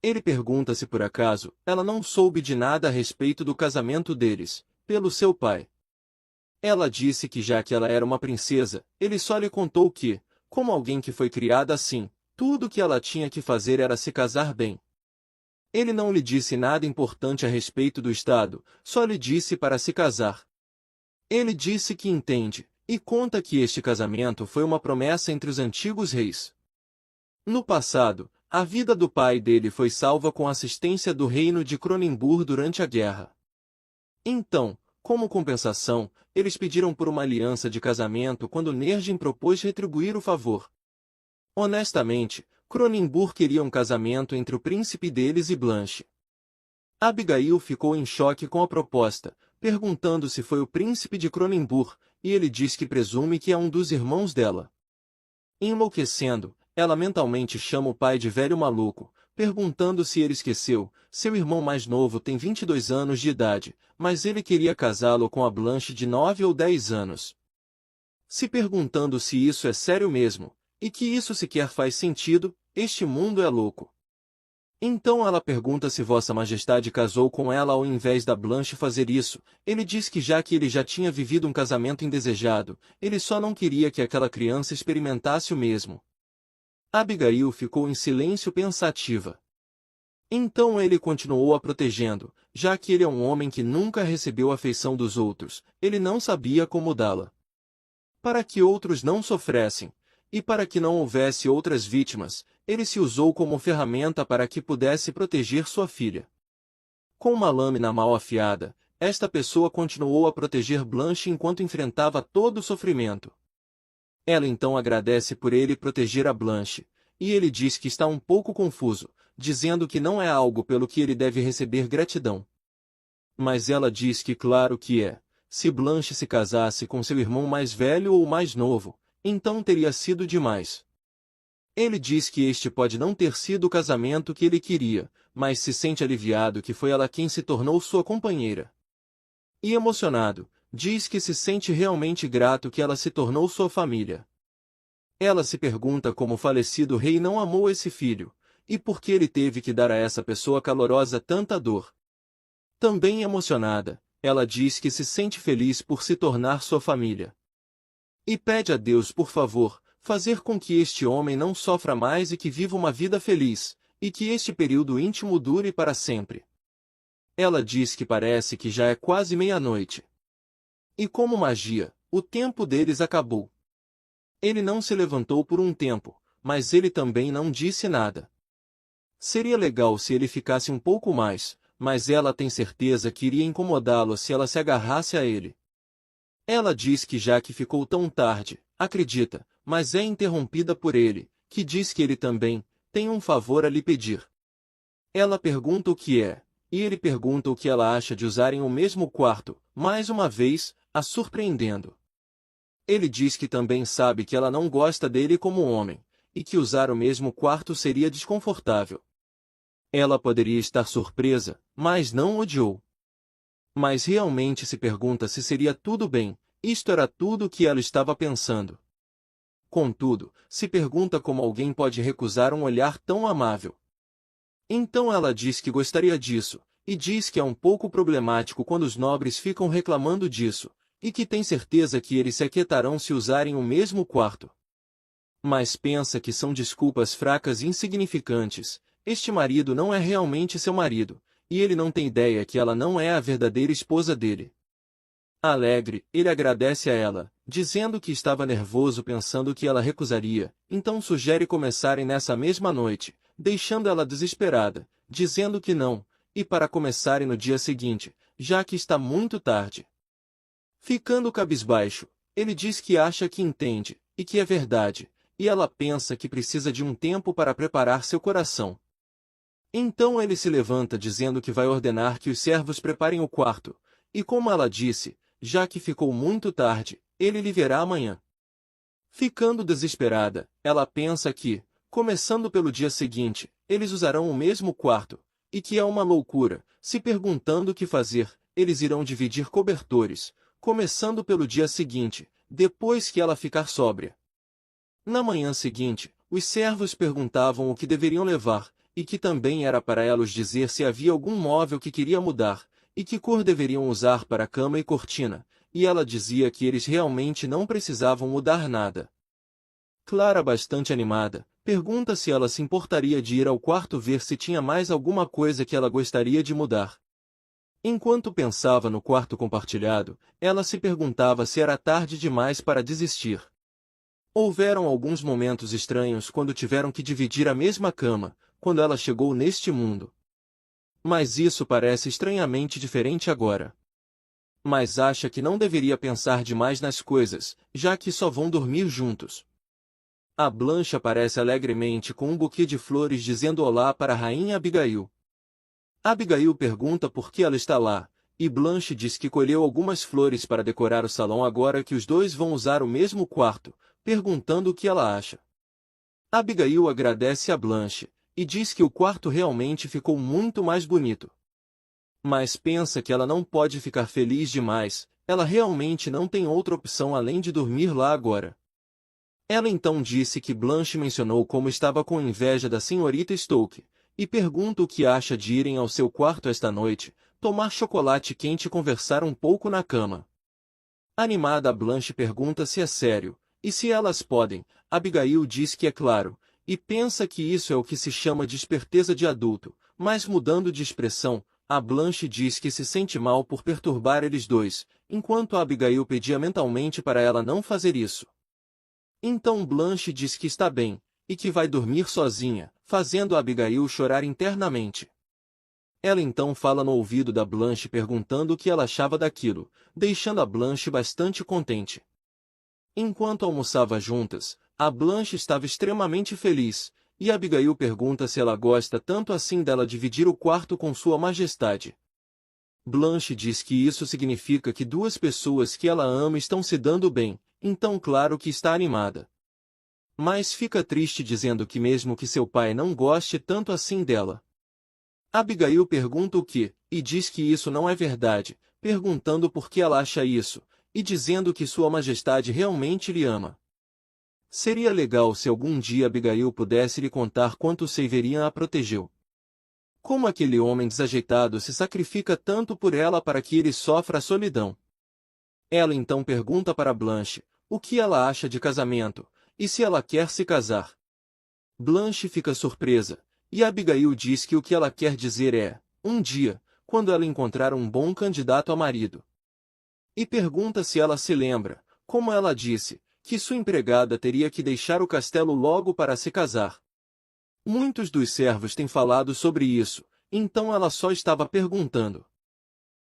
Ele pergunta se por acaso, ela não soube de nada a respeito do casamento deles, pelo seu pai. Ela disse que já que ela era uma princesa, ele só lhe contou que, como alguém que foi criada assim, tudo o que ela tinha que fazer era se casar bem. Ele não lhe disse nada importante a respeito do Estado, só lhe disse para se casar. Ele disse que entende, e conta que este casamento foi uma promessa entre os antigos reis. No passado, a vida do pai dele foi salva com a assistência do reino de Cronenburg durante a guerra. Então, como compensação, eles pediram por uma aliança de casamento quando Nergin propôs retribuir o favor. Honestamente, Cronenburg queria um casamento entre o príncipe deles e Blanche. Abigail ficou em choque com a proposta, perguntando se foi o príncipe de Cronenburg, e ele diz que presume que é um dos irmãos dela. Enlouquecendo, ela mentalmente chama o pai de velho maluco, perguntando se ele esqueceu. Seu irmão mais novo tem 22 anos de idade, mas ele queria casá-lo com a Blanche de 9 ou 10 anos. Se perguntando se isso é sério mesmo, e que isso sequer faz sentido, este mundo é louco. Então ela pergunta se Vossa Majestade casou com ela ao invés da Blanche fazer isso. Ele diz que já que ele já tinha vivido um casamento indesejado, ele só não queria que aquela criança experimentasse o mesmo. Abigail ficou em silêncio pensativa. Então ele continuou a protegendo, já que ele é um homem que nunca recebeu a afeição dos outros, ele não sabia como dá-la. Para que outros não sofressem, e para que não houvesse outras vítimas, ele se usou como ferramenta para que pudesse proteger sua filha. Com uma lâmina mal afiada, esta pessoa continuou a proteger Blanche enquanto enfrentava todo o sofrimento. Ela então agradece por ele proteger a Blanche, e ele diz que está um pouco confuso, dizendo que não é algo pelo que ele deve receber gratidão. Mas ela diz que claro que é, se Blanche se casasse com seu irmão mais velho ou mais novo, então teria sido demais. Ele diz que este pode não ter sido o casamento que ele queria, mas se sente aliviado que foi ela quem se tornou sua companheira. E emocionado, diz que se sente realmente grato que ela se tornou sua família. Ela se pergunta como o falecido rei não amou esse filho, e por que ele teve que dar a essa pessoa calorosa tanta dor. Também emocionada, ela diz que se sente feliz por se tornar sua família. E pede a Deus por favor, fazer com que este homem não sofra mais e que viva uma vida feliz, e que este período íntimo dure para sempre. Ela diz que parece que já é quase meia-noite. E como magia, o tempo deles acabou. Ele não se levantou por um tempo, mas ele também não disse nada. Seria legal se ele ficasse um pouco mais, mas ela tem certeza que iria incomodá-lo se ela se agarrasse a ele. Ela diz que já que ficou tão tarde, acredita, mas é interrompida por ele, que diz que ele também tem um favor a lhe pedir. Ela pergunta o que é, e ele pergunta o que ela acha de usarem o mesmo quarto, mais uma vez, a surpreendendo. Ele diz que também sabe que ela não gosta dele como homem, e que usar o mesmo quarto seria desconfortável. Ela poderia estar surpresa, mas não odiou. Mas realmente se pergunta se seria tudo bem, isto era tudo o que ela estava pensando. Contudo, se pergunta como alguém pode recusar um olhar tão amável. Então ela diz que gostaria disso, e diz que é um pouco problemático quando os nobres ficam reclamando disso, e que tem certeza que eles se aquietarão se usarem o mesmo quarto. Mas pensa que são desculpas fracas e insignificantes. Este marido não é realmente seu marido, e ele não tem ideia que ela não é a verdadeira esposa dele. Alegre, ele agradece a ela, dizendo que estava nervoso pensando que ela recusaria, então sugere começarem nessa mesma noite, deixando ela desesperada, dizendo que não, e para começarem no dia seguinte, já que está muito tarde. Ficando cabisbaixo, ele diz que acha que entende, e que é verdade, e ela pensa que precisa de um tempo para preparar seu coração. Então ele se levanta dizendo que vai ordenar que os servos preparem o quarto, e como ela disse, já que ficou muito tarde, ele lhe verá amanhã. Ficando desesperada, ela pensa que, começando pelo dia seguinte, eles usarão o mesmo quarto, e que é uma loucura, se perguntando o que fazer, eles irão dividir cobertores, começando pelo dia seguinte, depois que ela ficar sóbria. Na manhã seguinte, os servos perguntavam o que deveriam levar, e que também era para ela os dizer se havia algum móvel que queria mudar, e que cor deveriam usar para cama e cortina, e ela dizia que eles realmente não precisavam mudar nada. Clara, bastante animada, pergunta se ela se importaria de ir ao quarto ver se tinha mais alguma coisa que ela gostaria de mudar. Enquanto pensava no quarto compartilhado, ela se perguntava se era tarde demais para desistir. Houveram alguns momentos estranhos quando tiveram que dividir a mesma cama, quando ela chegou neste mundo. Mas isso parece estranhamente diferente agora. Mas acha que não deveria pensar demais nas coisas, já que só vão dormir juntos. A Blanche aparece alegremente com um buquê de flores dizendo olá para a rainha Abigail. Abigail pergunta por que ela está lá, e Blanche diz que colheu algumas flores para decorar o salão agora que os dois vão usar o mesmo quarto, perguntando o que ela acha. Abigail agradece a Blanche, e diz que o quarto realmente ficou muito mais bonito. Mas pensa que ela não pode ficar feliz demais, ela realmente não tem outra opção além de dormir lá agora. Ela então disse que Blanche mencionou como estava com inveja da senhorita Stoke, e pergunta o que acha de irem ao seu quarto esta noite, tomar chocolate quente e conversar um pouco na cama. Animada, Blanche pergunta se é sério, e se elas podem. Abigail diz que é claro, e pensa que isso é o que se chama de esperteza de adulto, mas mudando de expressão, a Blanche diz que se sente mal por perturbar eles dois, enquanto a Abigail pedia mentalmente para ela não fazer isso. Então Blanche diz que está bem, e que vai dormir sozinha, fazendo a Abigail chorar internamente. Ela então fala no ouvido da Blanche perguntando o que ela achava daquilo, deixando a Blanche bastante contente. Enquanto almoçava juntas, a Blanche estava extremamente feliz, e Abigail pergunta se ela gosta tanto assim dela dividir o quarto com Sua Majestade. Blanche diz que isso significa que duas pessoas que ela ama estão se dando bem, então claro que está animada. Mas fica triste dizendo que mesmo que seu pai não goste tanto assim dela. Abigail pergunta o que, e diz que isso não é verdade, perguntando por que ela acha isso, e dizendo que Sua Majestade realmente lhe ama. Seria legal se algum dia Abigail pudesse lhe contar quanto Severian a protegeu. Como aquele homem desajeitado se sacrifica tanto por ela para que ele sofra a solidão. Ela então pergunta para Blanche o que ela acha de casamento, e se ela quer se casar. Blanche fica surpresa, e Abigail diz que o que ela quer dizer é, um dia, quando ela encontrar um bom candidato a marido. E pergunta se ela se lembra, como ela disse, que sua empregada teria que deixar o castelo logo para se casar. Muitos dos servos têm falado sobre isso, então ela só estava perguntando.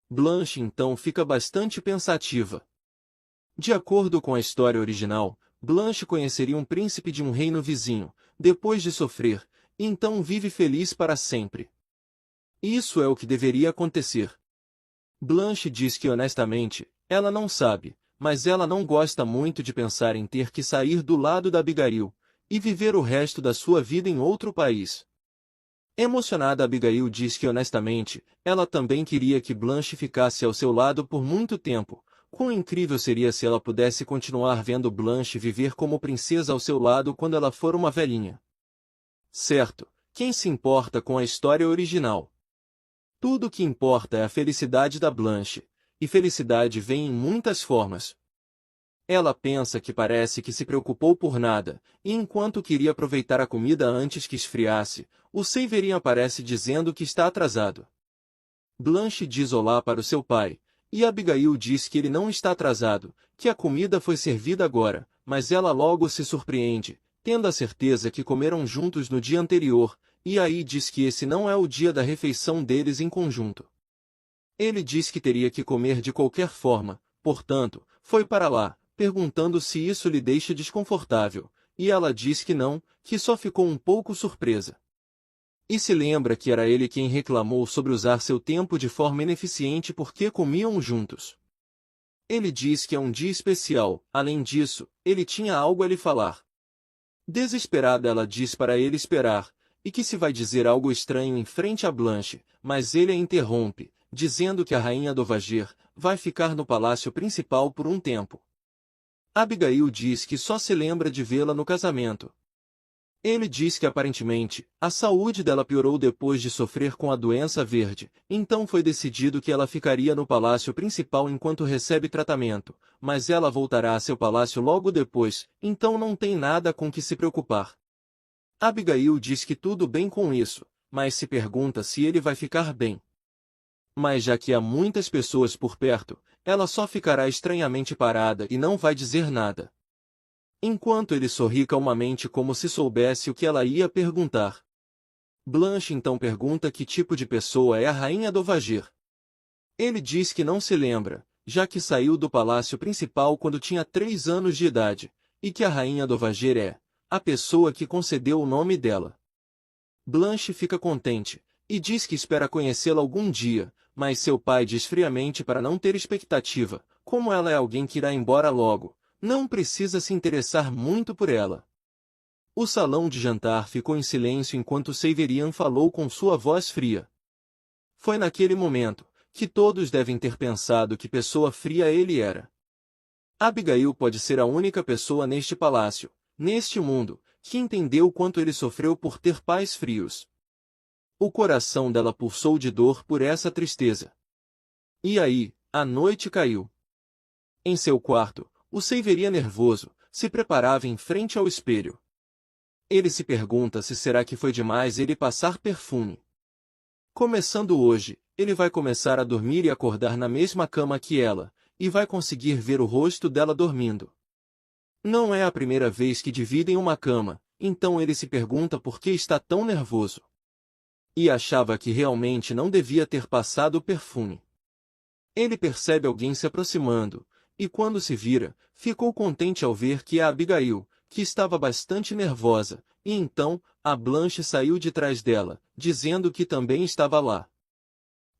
Blanche então fica bastante pensativa. De acordo com a história original, Blanche conheceria um príncipe de um reino vizinho, depois de sofrer, e então vive feliz para sempre. Isso é o que deveria acontecer. Blanche diz que honestamente, ela não sabe, mas ela não gosta muito de pensar em ter que sair do lado da Abigail, e viver o resto da sua vida em outro país. Emocionada, Abigail diz que honestamente, ela também queria que Blanche ficasse ao seu lado por muito tempo. Quão incrível seria se ela pudesse continuar vendo Blanche viver como princesa ao seu lado quando ela for uma velhinha. Certo, quem se importa com a história original? Tudo o que importa é a felicidade da Blanche, e felicidade vem em muitas formas. Ela pensa que parece que se preocupou por nada, e enquanto queria aproveitar a comida antes que esfriasse, o Severin aparece dizendo que está atrasado. Blanche diz olá para o seu pai, e Abigail diz que ele não está atrasado, que a comida foi servida agora, mas ela logo se surpreende, tendo a certeza que comeram juntos no dia anterior, e aí diz que esse não é o dia da refeição deles em conjunto. Ele diz que teria que comer de qualquer forma, portanto, foi para lá, perguntando se isso lhe deixa desconfortável, e ela diz que não, que só ficou um pouco surpresa. E se lembra que era ele quem reclamou sobre usar seu tempo de forma ineficiente porque comiam juntos. Ele diz que é um dia especial, além disso, ele tinha algo a lhe falar. Desesperada ela diz para ele esperar, e que se vai dizer algo estranho em frente a Blanche, mas ele a interrompe, dizendo que a rainha Dowager vai ficar no palácio principal por um tempo. Abigail diz que só se lembra de vê-la no casamento. Ele diz que aparentemente, a saúde dela piorou depois de sofrer com a doença verde, então foi decidido que ela ficaria no palácio principal enquanto recebe tratamento, mas ela voltará a seu palácio logo depois, então não tem nada com que se preocupar. Abigail diz que tudo bem com isso, mas se pergunta se ele vai ficar bem. Mas já que há muitas pessoas por perto, ela só ficará estranhamente parada e não vai dizer nada. Enquanto ele sorri calmamente como se soubesse o que ela ia perguntar. Blanche então pergunta que tipo de pessoa é a rainha Dowager. Ele diz que não se lembra, já que saiu do palácio principal quando tinha 3 anos de idade, e que a rainha Dowager é a pessoa que concedeu o nome dela. Blanche fica contente, e diz que espera conhecê-la algum dia, mas seu pai diz friamente para não ter expectativa, como ela é alguém que irá embora logo, não precisa se interessar muito por ela. O salão de jantar ficou em silêncio enquanto Severian falou com sua voz fria. Foi naquele momento que todos devem ter pensado que pessoa fria ele era. Abigail pode ser a única pessoa neste palácio, neste mundo, que entendeu quanto ele sofreu por ter pais frios. O coração dela pulsou de dor por essa tristeza. E aí, a noite caiu. Em seu quarto, o Severian nervoso se preparava em frente ao espelho. Ele se pergunta se será que foi demais ele passar perfume. Começando hoje, ele vai começar a dormir e acordar na mesma cama que ela, e vai conseguir ver o rosto dela dormindo. Não é a primeira vez que dividem uma cama, então ele se pergunta por que está tão nervoso. E achava que realmente não devia ter passado o perfume. Ele percebe alguém se aproximando, e quando se vira, ficou contente ao ver que é a Abigail, que estava bastante nervosa, e então, a Blanche saiu de trás dela, dizendo que também estava lá.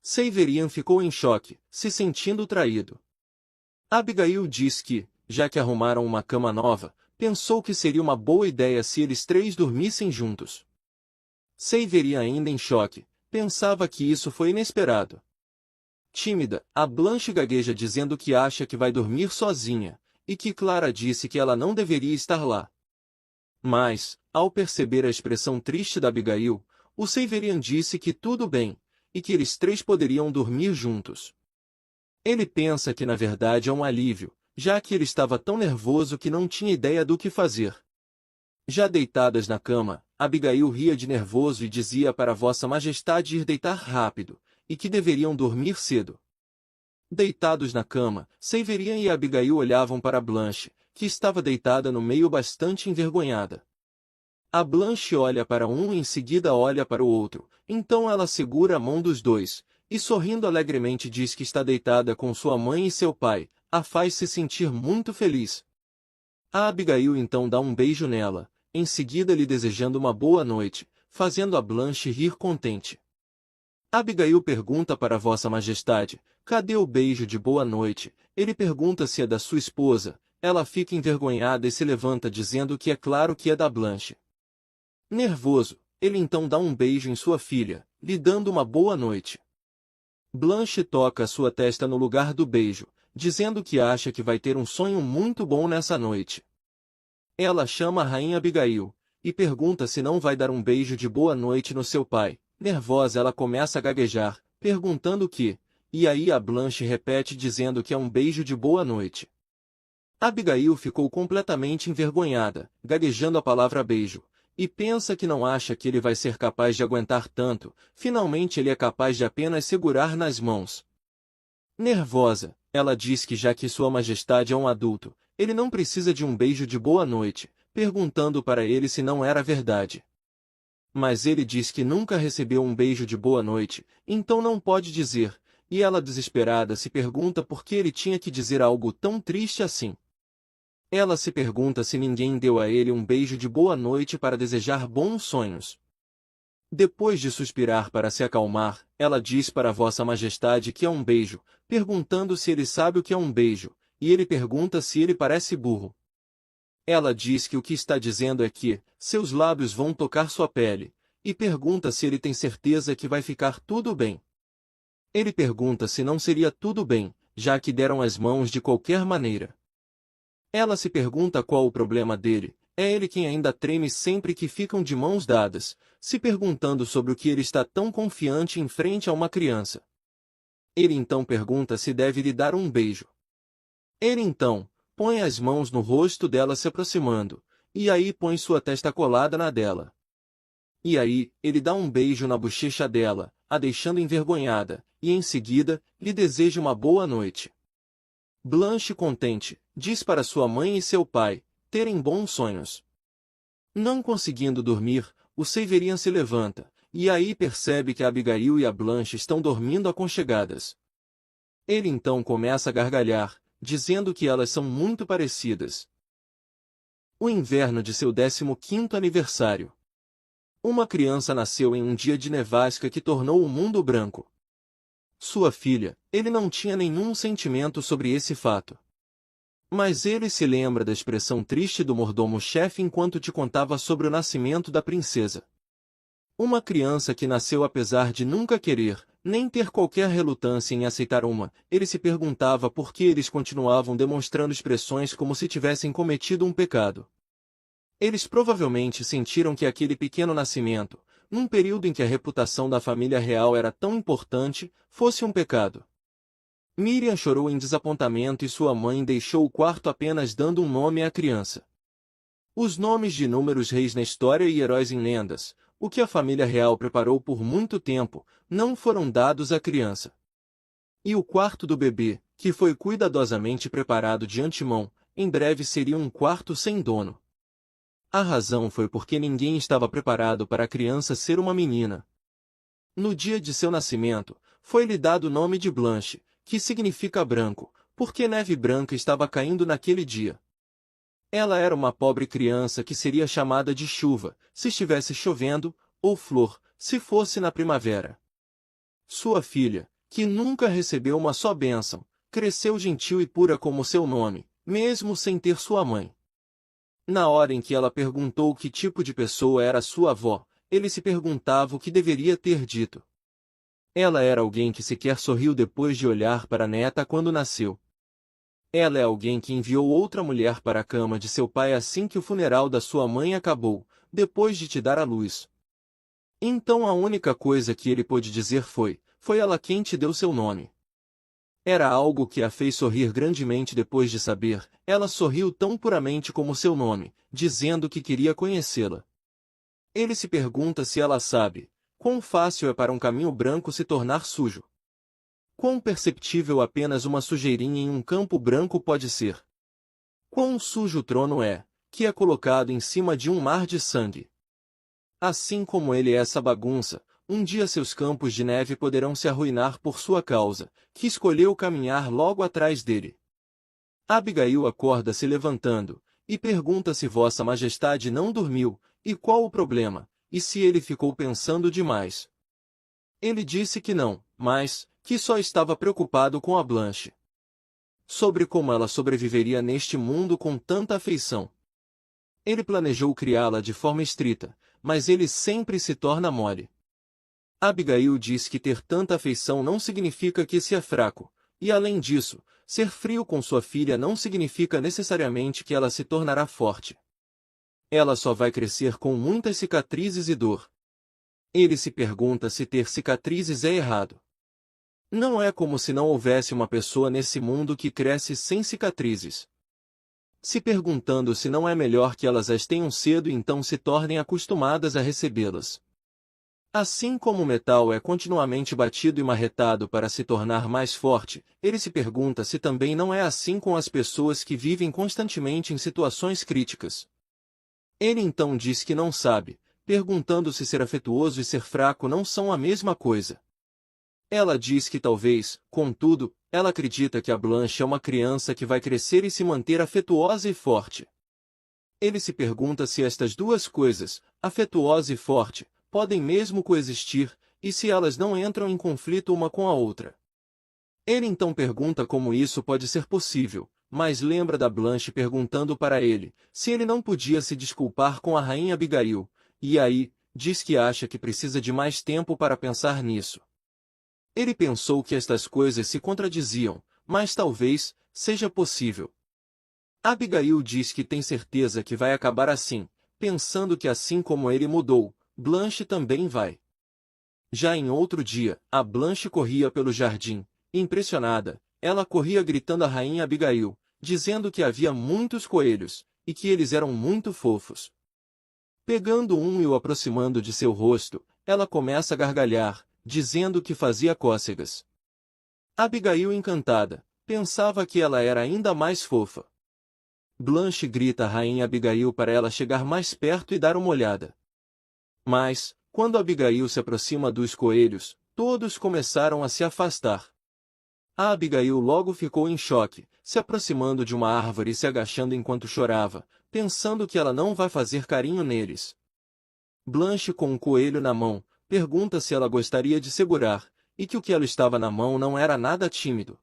Severian ficou em choque, se sentindo traído. Abigail diz que, já que arrumaram uma cama nova, pensou que seria uma boa ideia se eles 3 dormissem juntos. Severian ainda em choque, pensava que isso foi inesperado. Tímida, a Blanche gagueja dizendo que acha que vai dormir sozinha, e que Clara disse que ela não deveria estar lá. Mas, ao perceber a expressão triste da Abigail, o Severian disse que tudo bem, e que eles 3 poderiam dormir juntos. Ele pensa que na verdade é um alívio, já que ele estava tão nervoso que não tinha ideia do que fazer. Já deitadas na cama, Abigail ria de nervoso e dizia para Vossa Majestade ir deitar rápido, e que deveriam dormir cedo. Deitados na cama, Severian e Abigail olhavam para Blanche, que estava deitada no meio bastante envergonhada. A Blanche olha para um e em seguida olha para o outro, então ela segura a mão dos dois, e sorrindo alegremente diz que está deitada com sua mãe e seu pai, a faz se sentir muito feliz. A Abigail então dá um beijo nela, em seguida lhe desejando uma boa noite, fazendo a Blanche rir contente. Abigail pergunta para Vossa Majestade, cadê o beijo de boa noite? Ele pergunta se é da sua esposa, ela fica envergonhada e se levanta dizendo que é claro que é da Blanche. Nervoso, ele então dá um beijo em sua filha, lhe dando uma boa noite. Blanche toca sua testa no lugar do beijo, dizendo que acha que vai ter um sonho muito bom nessa noite. Ela chama a rainha Abigail, e pergunta se não vai dar um beijo de boa noite no seu pai. Nervosa ela começa a gaguejar, perguntando o que, e aí a Blanche repete dizendo que é um beijo de boa noite. Abigail ficou completamente envergonhada, gaguejando a palavra beijo, e pensa que não acha que ele vai ser capaz de aguentar tanto, finalmente ele é capaz de apenas segurar nas mãos. Nervosa, ela diz que já que Sua Majestade é um adulto, ele não precisa de um beijo de boa noite, perguntando para ele se não era verdade. Mas ele diz que nunca recebeu um beijo de boa noite, então não pode dizer, e ela desesperada se pergunta por que ele tinha que dizer algo tão triste assim. Ela se pergunta se ninguém deu a ele um beijo de boa noite para desejar bons sonhos. Depois de suspirar para se acalmar, ela diz para Vossa Majestade que é um beijo, perguntando se ele sabe o que é um beijo, e ele pergunta se ele parece burro. Ela diz que o que está dizendo é que seus lábios vão tocar sua pele, e pergunta se ele tem certeza que vai ficar tudo bem. Ele pergunta se não seria tudo bem, já que deram as mãos de qualquer maneira. Ela se pergunta qual o problema dele, é ele quem ainda treme sempre que ficam de mãos dadas, se perguntando sobre o que ele está tão confiante em frente a uma criança. Ele então pergunta se deve lhe dar um beijo. Ele então põe as mãos no rosto dela se aproximando, e aí põe sua testa colada na dela. E aí, ele dá um beijo na bochecha dela, a deixando envergonhada, e em seguida, lhe deseja uma boa noite. Blanche contente, diz para sua mãe e seu pai terem bons sonhos. Não conseguindo dormir, o Severian se levanta, e aí percebe que a Abigail e a Blanche estão dormindo aconchegadas. Ele então começa a gargalhar, dizendo que elas são muito parecidas. O inverno de seu 15º aniversário. Uma criança nasceu em um dia de nevasca que tornou o mundo branco. Sua filha, ele não tinha nenhum sentimento sobre esse fato. Mas ele se lembra da expressão triste do mordomo-chefe enquanto te contava sobre o nascimento da princesa. Uma criança que nasceu apesar de nunca querer, nem ter qualquer relutância em aceitar uma, ele se perguntava por que eles continuavam demonstrando expressões como se tivessem cometido um pecado. Eles provavelmente sentiram que aquele pequeno nascimento, num período em que a reputação da família real era tão importante, fosse um pecado. Miriam chorou em desapontamento e sua mãe deixou o quarto apenas dando um nome à criança. Os nomes de inúmeros reis na história e heróis em lendas, o que a família real preparou por muito tempo, não foram dados à criança. E o quarto do bebê, que foi cuidadosamente preparado de antemão, em breve seria um quarto sem dono. A razão foi porque ninguém estava preparado para a criança ser uma menina. No dia de seu nascimento, foi-lhe dado o nome de Blanche, que significa branco, porque neve branca estava caindo naquele dia. Ela era uma pobre criança que seria chamada de chuva, se estivesse chovendo, ou flor, se fosse na primavera. Sua filha, que nunca recebeu uma só bênção, cresceu gentil e pura como seu nome, mesmo sem ter sua mãe. Na hora em que ela perguntou que tipo de pessoa era sua avó, ele se perguntava o que deveria ter dito. Ela era alguém que sequer sorriu depois de olhar para a neta quando nasceu. Ela é alguém que enviou outra mulher para a cama de seu pai assim que o funeral da sua mãe acabou, depois de te dar à luz. Então a única coisa que ele pôde dizer foi ela quem te deu seu nome. Era algo que a fez sorrir grandemente depois de saber, ela sorriu tão puramente como seu nome, dizendo que queria conhecê-la. Ele se pergunta se ela sabe, quão fácil é para um caminho branco se tornar sujo. Quão perceptível apenas uma sujeirinha em um campo branco pode ser. Quão sujo o trono é, que é colocado em cima de um mar de sangue. Assim como ele é essa bagunça, um dia seus campos de neve poderão se arruinar por sua causa, que escolheu caminhar logo atrás dele. Abigail acorda se levantando, e pergunta se Vossa Majestade não dormiu, e qual o problema, e se ele ficou pensando demais. Ele disse que não, mas que só estava preocupado com a Blanche. Sobre como ela sobreviveria neste mundo com tanta afeição. Ele planejou criá-la de forma estrita, mas ele sempre se torna mole. Abigail diz que ter tanta afeição não significa que se é fraco, e além disso, ser frio com sua filha não significa necessariamente que ela se tornará forte. Ela só vai crescer com muitas cicatrizes e dor. Ele se pergunta se ter cicatrizes é errado. Não é como se não houvesse uma pessoa nesse mundo que cresce sem cicatrizes. se perguntando se não é melhor que elas as tenham cedo e então se tornem acostumadas a recebê-las. Assim como o metal é continuamente batido e marretado para se tornar mais forte, ele se pergunta se também não é assim com as pessoas que vivem constantemente em situações críticas. Ele então diz que não sabe, perguntando se ser afetuoso e ser fraco não são a mesma coisa. Ela diz que talvez, contudo, ela acredita que a Blanche é uma criança que vai crescer e se manter afetuosa e forte. Ele se pergunta se estas duas coisas, afetuosa e forte, podem mesmo coexistir, e se elas não entram em conflito uma com a outra. Ele então pergunta como isso pode ser possível, mas lembra da Blanche perguntando para ele se ele não podia se desculpar com a rainha Abigail, e aí, diz que acha que precisa de mais tempo para pensar nisso. Ele pensou que estas coisas se contradiziam, mas talvez seja possível. Abigail diz que tem certeza que vai acabar assim, pensando que assim como ele mudou, Blanche também vai. Já em outro dia, a Blanche corria pelo jardim. Impressionada, ela corria gritando à rainha Abigail, dizendo que havia muitos coelhos, e que eles eram muito fofos. Pegando um e o aproximando de seu rosto, ela começa a gargalhar, dizendo que fazia cócegas. Abigail, encantada, pensava que ela era ainda mais fofa. Blanche grita à rainha Abigail para ela chegar mais perto e dar uma olhada. Mas, quando Abigail se aproxima dos coelhos, todos começaram a se afastar. A Abigail logo ficou em choque, se aproximando de uma árvore e se agachando enquanto chorava, pensando que ela não vai fazer carinho neles. Blanche, com um coelho na mão, pergunta se ela gostaria de segurar, e que o que ela estava na mão não era nada tímido.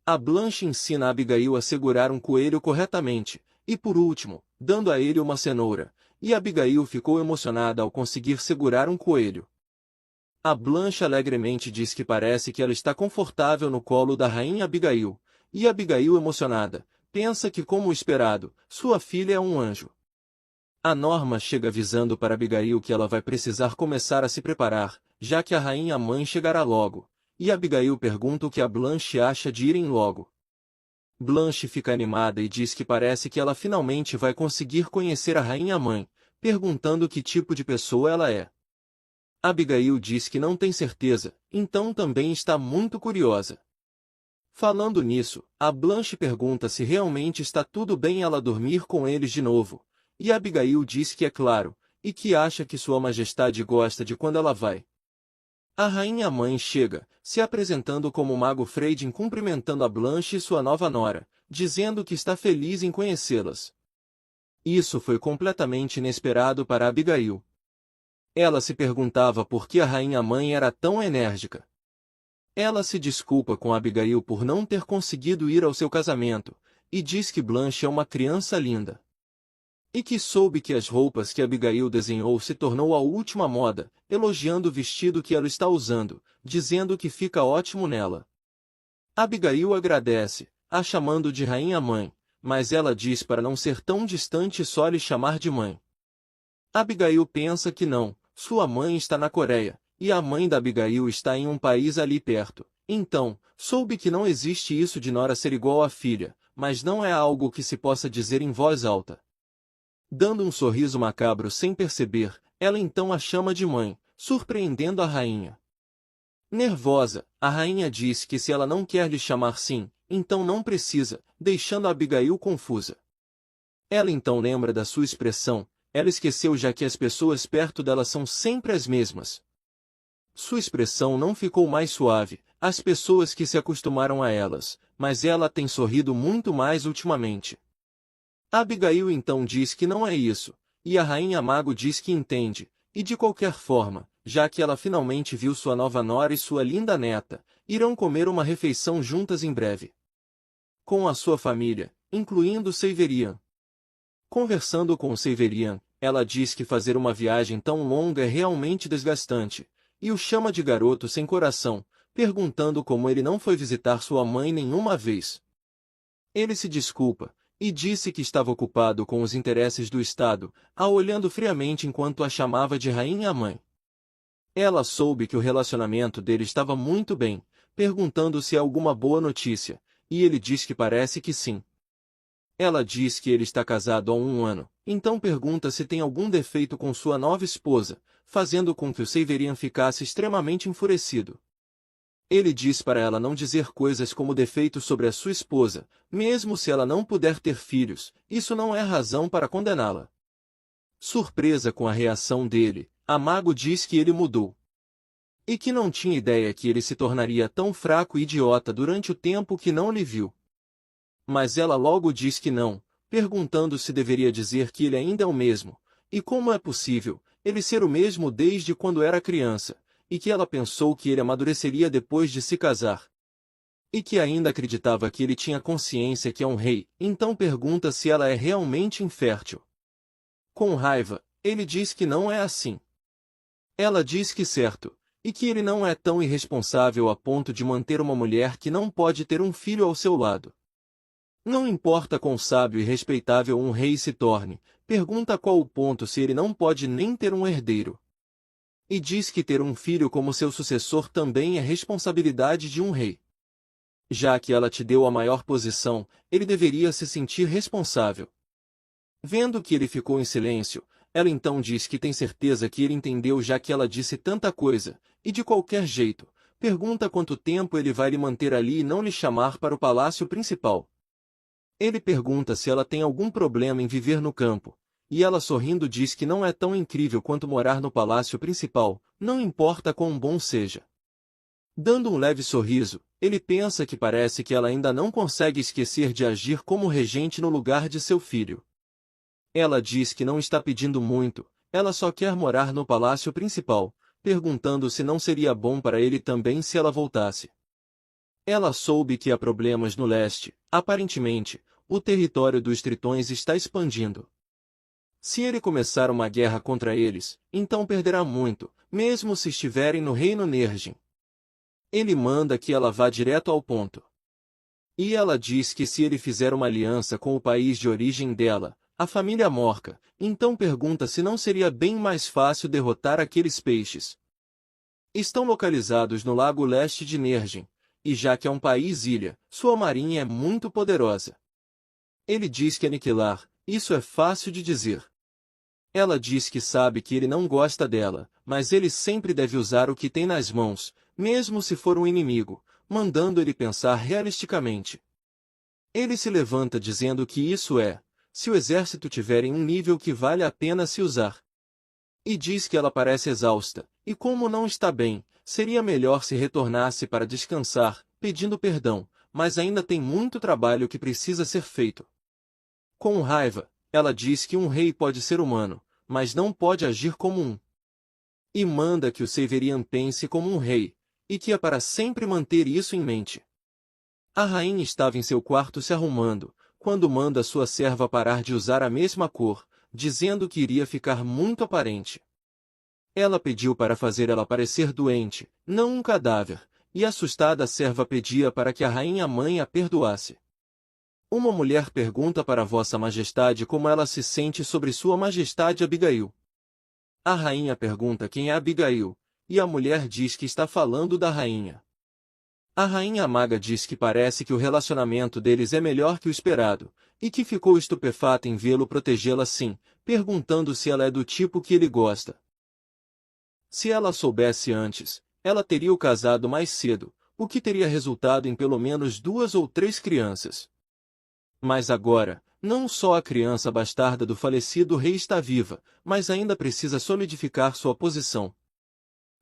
A Blanche ensina a Abigail a segurar um coelho corretamente, e por último, dando a ele uma cenoura, e Abigail ficou emocionada ao conseguir segurar um coelho. A Blanche alegremente diz que parece que ela está confortável no colo da rainha Abigail, e Abigail, emocionada, pensa que, como esperado, sua filha é um anjo. A Norma chega avisando para Abigail que ela vai precisar começar a se preparar, já que a rainha-mãe chegará logo, e Abigail pergunta o que a Blanche acha de irem logo. Blanche fica animada e diz que parece que ela finalmente vai conseguir conhecer a rainha-mãe, perguntando que tipo de pessoa ela é. Abigail diz que não tem certeza, então também está muito curiosa. Falando nisso, a Blanche pergunta se realmente está tudo bem ela dormir com eles de novo, e Abigail diz que é claro, e que acha que Sua Majestade gosta de quando ela vai. A rainha-mãe chega, se apresentando como Mago Freydin, cumprimentando a Blanche e sua nova nora, dizendo que está feliz em conhecê-las. Isso foi completamente inesperado para Abigail. Ela se perguntava por que a rainha-mãe era tão enérgica. Ela se desculpa com Abigail por não ter conseguido ir ao seu casamento, e diz que Blanche é uma criança linda. E que soube que as roupas que Abigail desenhou se tornou a última moda, elogiando o vestido que ela está usando, dizendo que fica ótimo nela. Abigail agradece, a chamando de rainha-mãe, mas ela diz para não ser tão distante e só lhe chamar de mãe. Abigail pensa que não, sua mãe está na Coreia, e a mãe da Abigail está em um país ali perto. Então, soube que não existe isso de nora ser igual à filha, mas não é algo que se possa dizer em voz alta. Dando um sorriso macabro sem perceber, ela então a chama de mãe, surpreendendo a rainha. Nervosa, a rainha diz que se ela não quer lhe chamar sim, então não precisa, deixando a Abigail confusa. Ela então lembra da sua expressão, ela esqueceu já que as pessoas perto dela são sempre as mesmas. Sua expressão não ficou mais suave, as pessoas que se acostumaram a elas, mas ela tem sorrido muito mais ultimamente. Abigail então diz que não é isso, e a rainha mago diz que entende, e de qualquer forma, já que ela finalmente viu sua nova nora e sua linda neta, irão comer uma refeição juntas em breve. Com a sua família, incluindo Severian. Conversando com Severian, ela diz que fazer uma viagem tão longa é realmente desgastante, e o chama de garoto sem coração, perguntando como ele não foi visitar sua mãe nenhuma vez. Ele se desculpa, e disse que estava ocupado com os interesses do Estado, a olhando friamente enquanto a chamava de rainha-mãe. Ela soube que o relacionamento dele estava muito bem, perguntando se há alguma boa notícia, e ele diz que parece que sim. Ela diz que ele está casado há um ano, então pergunta se tem algum defeito com sua nova esposa, fazendo com que o Severian ficasse extremamente enfurecido. Ele diz para ela não dizer coisas como defeitos sobre a sua esposa, mesmo se ela não puder ter filhos, isso não é razão para condená-la. Surpresa com a reação dele, a mago diz que ele mudou. E que não tinha ideia que ele se tornaria tão fraco e idiota durante o tempo que não lhe viu. Mas ela logo diz que não, perguntando se deveria dizer que ele ainda é o mesmo, e como é possível ele ser o mesmo desde quando era criança, e que ela pensou que ele amadureceria depois de se casar. E que ainda acreditava que ele tinha consciência que é um rei, então pergunta se ela é realmente infértil. Com raiva, ele diz que não é assim. Ela diz que certo, e que ele não é tão irresponsável a ponto de manter uma mulher que não pode ter um filho ao seu lado. Não importa quão sábio e respeitável um rei se torne, pergunta qual o ponto se ele não pode nem ter um herdeiro. E diz que ter um filho como seu sucessor também é responsabilidade de um rei. Já que ela te deu a maior posição, ele deveria se sentir responsável. Vendo que ele ficou em silêncio, ela então diz que tem certeza que ele entendeu já que ela disse tanta coisa, e de qualquer jeito, pergunta quanto tempo ele vai lhe manter ali e não lhe chamar para o palácio principal. Ele pergunta se ela tem algum problema em viver no campo, e ela sorrindo diz que não é tão incrível quanto morar no palácio principal, não importa quão bom seja. Dando um leve sorriso, ele pensa que parece que ela ainda não consegue esquecer de agir como regente no lugar de seu filho. Ela diz que não está pedindo muito, ela só quer morar no palácio principal, perguntando se não seria bom para ele também se ela voltasse. Ela soube que há problemas no leste, aparentemente, o território dos Tritões está expandindo. Se ele começar uma guerra contra eles, então perderá muito, mesmo se estiverem no reino Nergin. Ele manda que ela vá direto ao ponto. E ela diz que se ele fizer uma aliança com o país de origem dela, a família Morca, então pergunta se não seria bem mais fácil derrotar aqueles peixes. Estão localizados no lago leste de Nergin, e já que é um país-ilha, sua marinha é muito poderosa. Ele diz que aniquilar, isso é fácil de dizer. Ela diz que sabe que ele não gosta dela, mas ele sempre deve usar o que tem nas mãos, mesmo se for um inimigo, mandando ele pensar realisticamente. Ele se levanta dizendo que isso é, se o exército tiver em um nível que vale a pena se usar. E diz que ela parece exausta, e como não está bem, seria melhor se retornasse para descansar, pedindo perdão, mas ainda tem muito trabalho que precisa ser feito. Com raiva, ela diz que um rei pode ser humano, mas não pode agir como um. E manda que o Severian pense como um rei, e que é para sempre manter isso em mente. A rainha estava em seu quarto se arrumando, quando manda sua serva parar de usar a mesma cor, dizendo que iria ficar muito aparente. Ela pediu para fazer ela parecer doente, não um cadáver, e assustada a serva pedia para que a rainha-mãe a perdoasse. Uma mulher pergunta para Vossa Majestade como ela se sente sobre Sua Majestade Abigail. A rainha pergunta quem é Abigail, e a mulher diz que está falando da rainha. A rainha maga diz que parece que o relacionamento deles é melhor que o esperado, e que ficou estupefata em vê-lo protegê-la assim, perguntando se ela é do tipo que ele gosta. Se ela soubesse antes, ela teria o casado mais cedo, o que teria resultado em pelo menos 2 ou 3 crianças. Mas agora, não só a criança bastarda do falecido rei está viva, mas ainda precisa solidificar sua posição.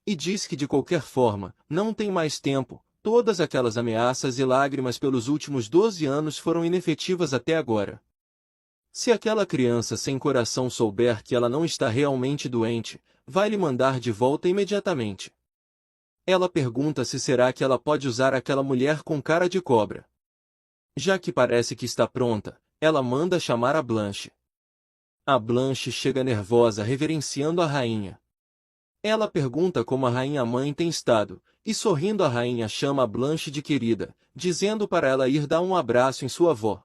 E diz que de qualquer forma, não tem mais tempo. Todas aquelas ameaças e lágrimas pelos últimos 12 anos foram inefetivas até agora. Se aquela criança sem coração souber que ela não está realmente doente, vai lhe mandar de volta imediatamente. Ela pergunta se será que ela pode usar aquela mulher com cara de cobra. Já que parece que está pronta, ela manda chamar a Blanche. A Blanche chega nervosa reverenciando a rainha. Ela pergunta como a rainha-mãe tem estado, e sorrindo a rainha chama a Blanche de querida, dizendo para ela ir dar um abraço em sua avó.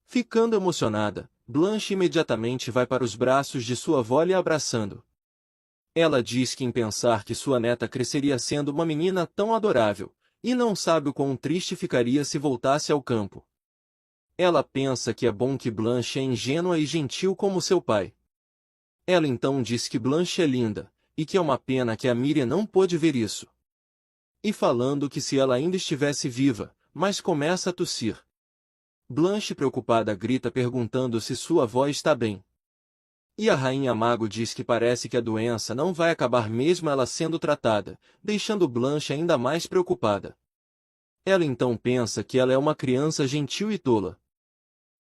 Ficando emocionada, Blanche imediatamente vai para os braços de sua avó lhe abraçando. Ela diz que em pensar que sua neta cresceria sendo uma menina tão adorável, e não sabe o quão triste ficaria se voltasse ao campo. Ela pensa que é bom que Blanche é ingênua e gentil como seu pai. Ela então diz que Blanche é linda, e que é uma pena que a Miriam não pôde ver isso. E falando que se ela ainda estivesse viva, mas começa a tossir. Blanche preocupada grita perguntando se sua avó está bem. E a rainha mago diz que parece que a doença não vai acabar mesmo ela sendo tratada, deixando Blanche ainda mais preocupada. Ela então pensa que ela é uma criança gentil e tola.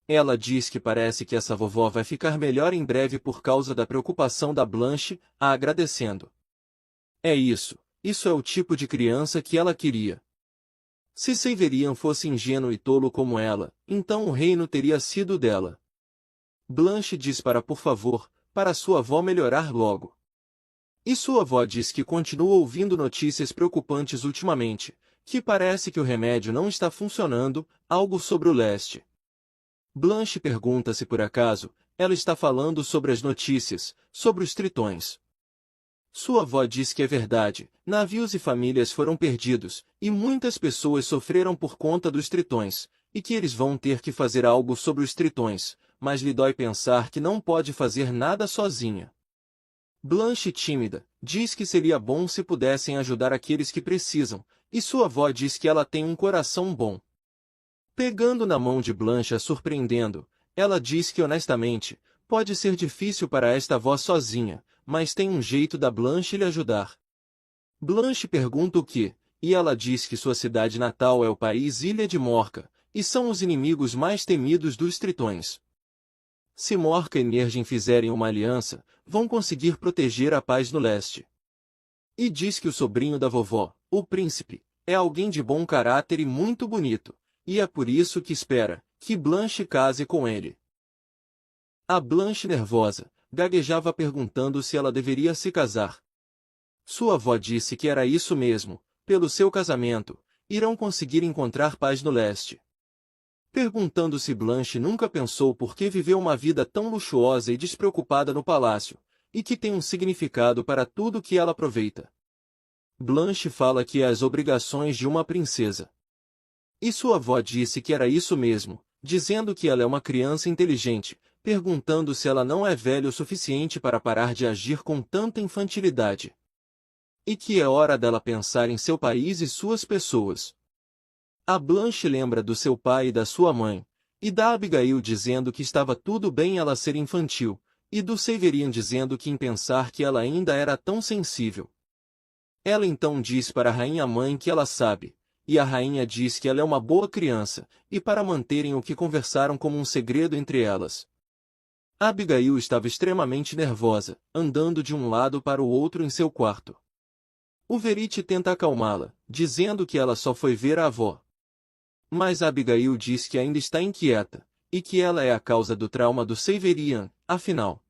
Ela diz que parece que essa vovó vai ficar melhor em breve por causa da preocupação da Blanche, a agradecendo. É isso é o tipo de criança que ela queria. Se Severian fosse ingênuo e tolo como ela, então o reino teria sido dela. Blanche diz por favor, para sua avó melhorar logo. E sua avó diz que continua ouvindo notícias preocupantes ultimamente, que parece que o remédio não está funcionando, algo sobre o leste. Blanche pergunta se por acaso, ela está falando sobre as notícias, sobre os tritões. Sua avó diz que é verdade, navios e famílias foram perdidos, e muitas pessoas sofreram por conta dos tritões, e que eles vão ter que fazer algo sobre os tritões, mas lhe dói pensar que não pode fazer nada sozinha. Blanche, tímida, diz que seria bom se pudessem ajudar aqueles que precisam, e sua avó diz que ela tem um coração bom. Pegando na mão de Blanche a surpreendendo, ela diz que honestamente, pode ser difícil para esta avó sozinha, mas tem um jeito da Blanche lhe ajudar. Blanche pergunta o que, e ela diz que sua cidade natal é o país Ilha de Morca, e são os inimigos mais temidos dos tritões. Se Morca e Nergem fizerem uma aliança, vão conseguir proteger a paz no leste. E diz que o sobrinho da vovó, o príncipe, é alguém de bom caráter e muito bonito, e é por isso que espera que Blanche case com ele. A Blanche, nervosa, gaguejava perguntando se ela deveria se casar. Sua avó disse que era isso mesmo, pelo seu casamento, irão conseguir encontrar paz no leste. Perguntando se Blanche nunca pensou por que viveu uma vida tão luxuosa e despreocupada no palácio, e que tem um significado para tudo que ela aproveita. Blanche fala que é as obrigações de uma princesa. E sua avó disse que era isso mesmo, dizendo que ela é uma criança inteligente, perguntando se ela não é velha o suficiente para parar de agir com tanta infantilidade. E que é hora dela pensar em seu país e suas pessoas. A Blanche lembra do seu pai e da sua mãe, e da Abigail dizendo que estava tudo bem ela ser infantil, e do Severian dizendo que em pensar que ela ainda era tão sensível. Ela então diz para a rainha-mãe que ela sabe, e a rainha diz que ela é uma boa criança, e para manterem o que conversaram como um segredo entre elas. Abigail estava extremamente nervosa, andando de um lado para o outro em seu quarto. O Verite tenta acalmá-la, dizendo que ela só foi ver a avó. Mas Abigail diz que ainda está inquieta, e que ela é a causa do trauma do Severian, afinal.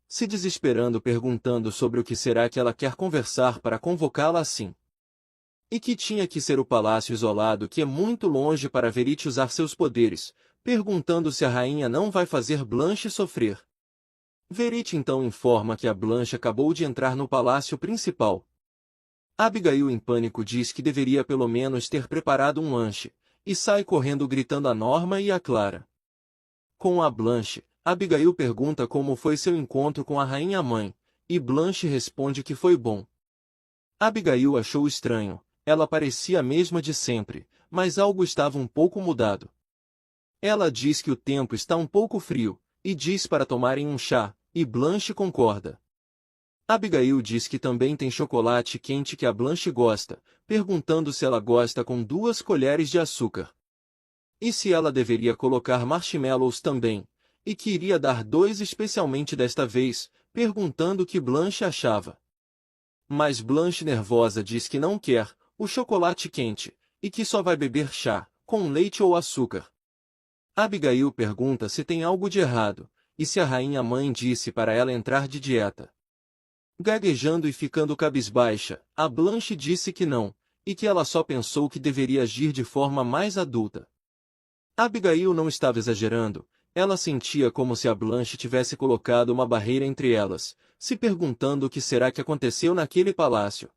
Se desesperando perguntando sobre o que será que ela quer conversar para convocá-la assim. E que tinha que ser o palácio isolado que é muito longe para Verite usar seus poderes, perguntando se a rainha não vai fazer Blanche sofrer. Verite então informa que a Blanche acabou de entrar no palácio principal. Abigail em pânico diz que deveria pelo menos ter preparado um lanche, e sai correndo gritando a Norma e a Clara. Com a Blanche, Abigail pergunta como foi seu encontro com a rainha-mãe, e Blanche responde que foi bom. Abigail achou estranho, ela parecia a mesma de sempre, mas algo estava um pouco mudado. Ela diz que o tempo está um pouco frio, e diz para tomarem um chá, e Blanche concorda. Abigail diz que também tem chocolate quente que a Blanche gosta, perguntando se ela gosta com 2 colheres de açúcar. E se ela deveria colocar marshmallows também, e que iria dar 2 especialmente desta vez, perguntando o que Blanche achava. Mas Blanche nervosa diz que não quer o chocolate quente, e que só vai beber chá, com leite ou açúcar. Abigail pergunta se tem algo de errado, e se a rainha-mãe disse para ela entrar de dieta. Gaguejando e ficando cabisbaixa, a Blanche disse que não, e que ela só pensou que deveria agir de forma mais adulta. Abigail não estava exagerando, ela sentia como se a Blanche tivesse colocado uma barreira entre elas, se perguntando o que será que aconteceu naquele palácio.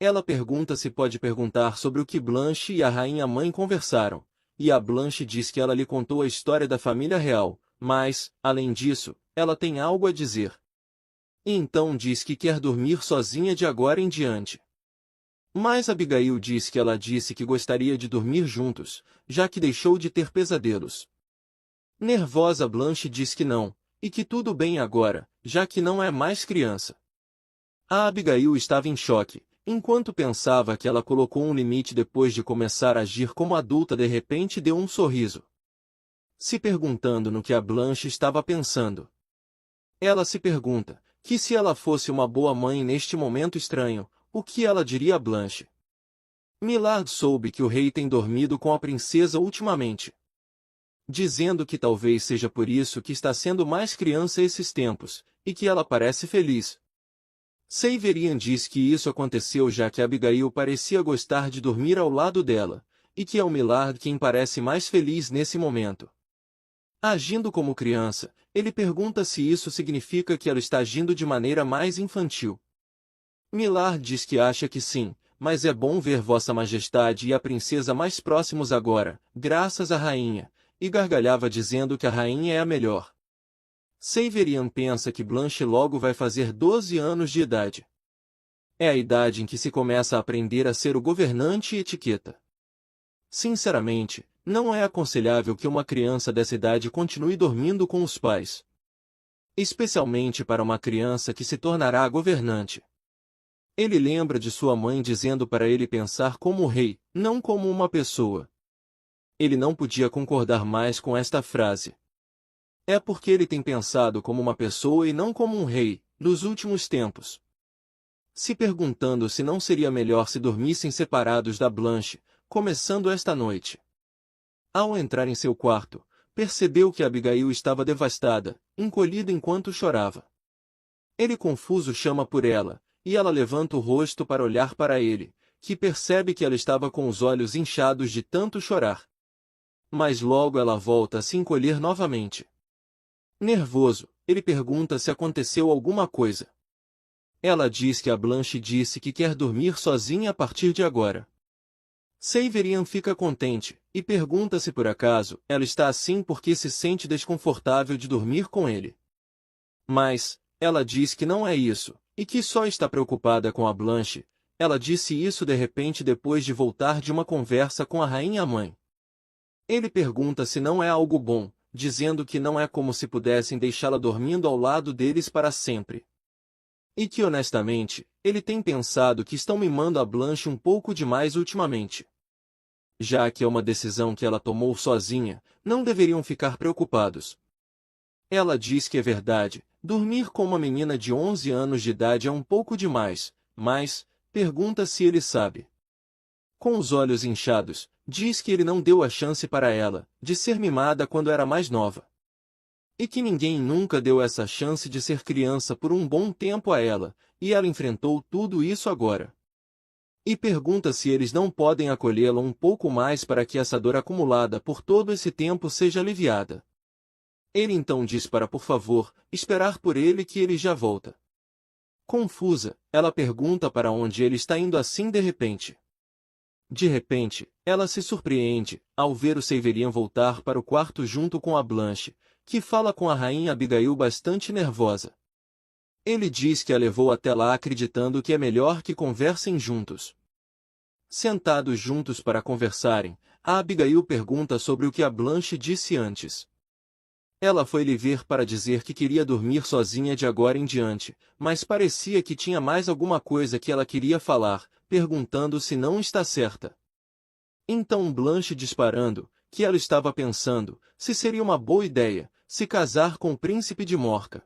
Ela pergunta se pode perguntar sobre o que Blanche e a rainha-mãe conversaram, e a Blanche diz que ela lhe contou a história da família real, mas, além disso, ela tem algo a dizer. E então diz que quer dormir sozinha de agora em diante. Mas Abigail diz que ela disse que gostaria de dormir juntos, já que deixou de ter pesadelos. Nervosa, Blanche diz que não, e que tudo bem agora, já que não é mais criança. A Abigail estava em choque. Enquanto pensava que ela colocou um limite depois de começar a agir como adulta, de repente deu um sorriso. Se perguntando no que a Blanche estava pensando. Ela se pergunta que se ela fosse uma boa mãe neste momento estranho, o que ela diria a Blanche? Millard soube que o rei tem dormido com a princesa ultimamente, dizendo que talvez seja por isso que está sendo mais criança esses tempos, e que ela parece feliz. Saverian diz que isso aconteceu já que Abigail parecia gostar de dormir ao lado dela, e que é o Millard quem parece mais feliz nesse momento. Agindo como criança, ele pergunta se isso significa que ela está agindo de maneira mais infantil. Millard diz que acha que sim, mas é bom ver Vossa Majestade e a princesa mais próximos agora, graças à rainha, e gargalhava dizendo que a rainha é a melhor. Saverian pensa que Blanche logo vai fazer 12 anos de idade. É a idade em que se começa a aprender a ser o governante e etiqueta. Sinceramente, não é aconselhável que uma criança dessa idade continue dormindo com os pais. Especialmente para uma criança que se tornará a governante. Ele lembra de sua mãe dizendo para ele pensar como o rei, não como uma pessoa. Ele não podia concordar mais com esta frase. É porque ele tem pensado como uma pessoa e não como um rei, nos últimos tempos. Se perguntando se não seria melhor se dormissem separados da Blanche, começando esta noite. Ao entrar em seu quarto, percebeu que Abigail estava devastada, encolhida enquanto chorava. Ele confuso chama por ela, e ela levanta o rosto para olhar para ele, que percebe que ela estava com os olhos inchados de tanto chorar. Mas logo ela volta a se encolher novamente. Nervoso, ele pergunta se aconteceu alguma coisa. Ela diz que a Blanche disse que quer dormir sozinha a partir de agora. Saverian fica contente, e pergunta se por acaso ela está assim porque se sente desconfortável de dormir com ele. Mas, ela diz que não é isso, e que só está preocupada com a Blanche. Ela disse isso de repente depois de voltar de uma conversa com a rainha-mãe. Ele pergunta se não é algo bom, dizendo que não é como se pudessem deixá-la dormindo ao lado deles para sempre. E que honestamente, ele tem pensado que estão mimando a Blanche um pouco demais ultimamente. Já que é uma decisão que ela tomou sozinha, não deveriam ficar preocupados. Ela diz que é verdade, dormir com uma menina de 11 anos de idade é um pouco demais, mas, pergunta se ele sabe. Com os olhos inchados, diz que ele não deu a chance para ela, de ser mimada quando era mais nova. E que ninguém nunca deu essa chance de ser criança por um bom tempo a ela, e ela enfrentou tudo isso agora. E pergunta se eles não podem acolhê-la um pouco mais para que essa dor acumulada por todo esse tempo seja aliviada. Ele então diz para, por favor, esperar por ele que ele já volta. Confusa, ela pergunta para onde ele está indo assim de repente. De repente, ela se surpreende, ao ver o Saverian voltar para o quarto junto com a Blanche, que fala com a rainha Abigail bastante nervosa. Ele diz que a levou até lá acreditando que é melhor que conversem juntos. Sentados juntos para conversarem, a Abigail pergunta sobre o que a Blanche disse antes. Ela foi lhe ver para dizer que queria dormir sozinha de agora em diante, mas parecia que tinha mais alguma coisa que ela queria falar, perguntando se não está certa. Então Blanche disparando, que ela estava pensando, se seria uma boa ideia, se casar com o príncipe de Morca.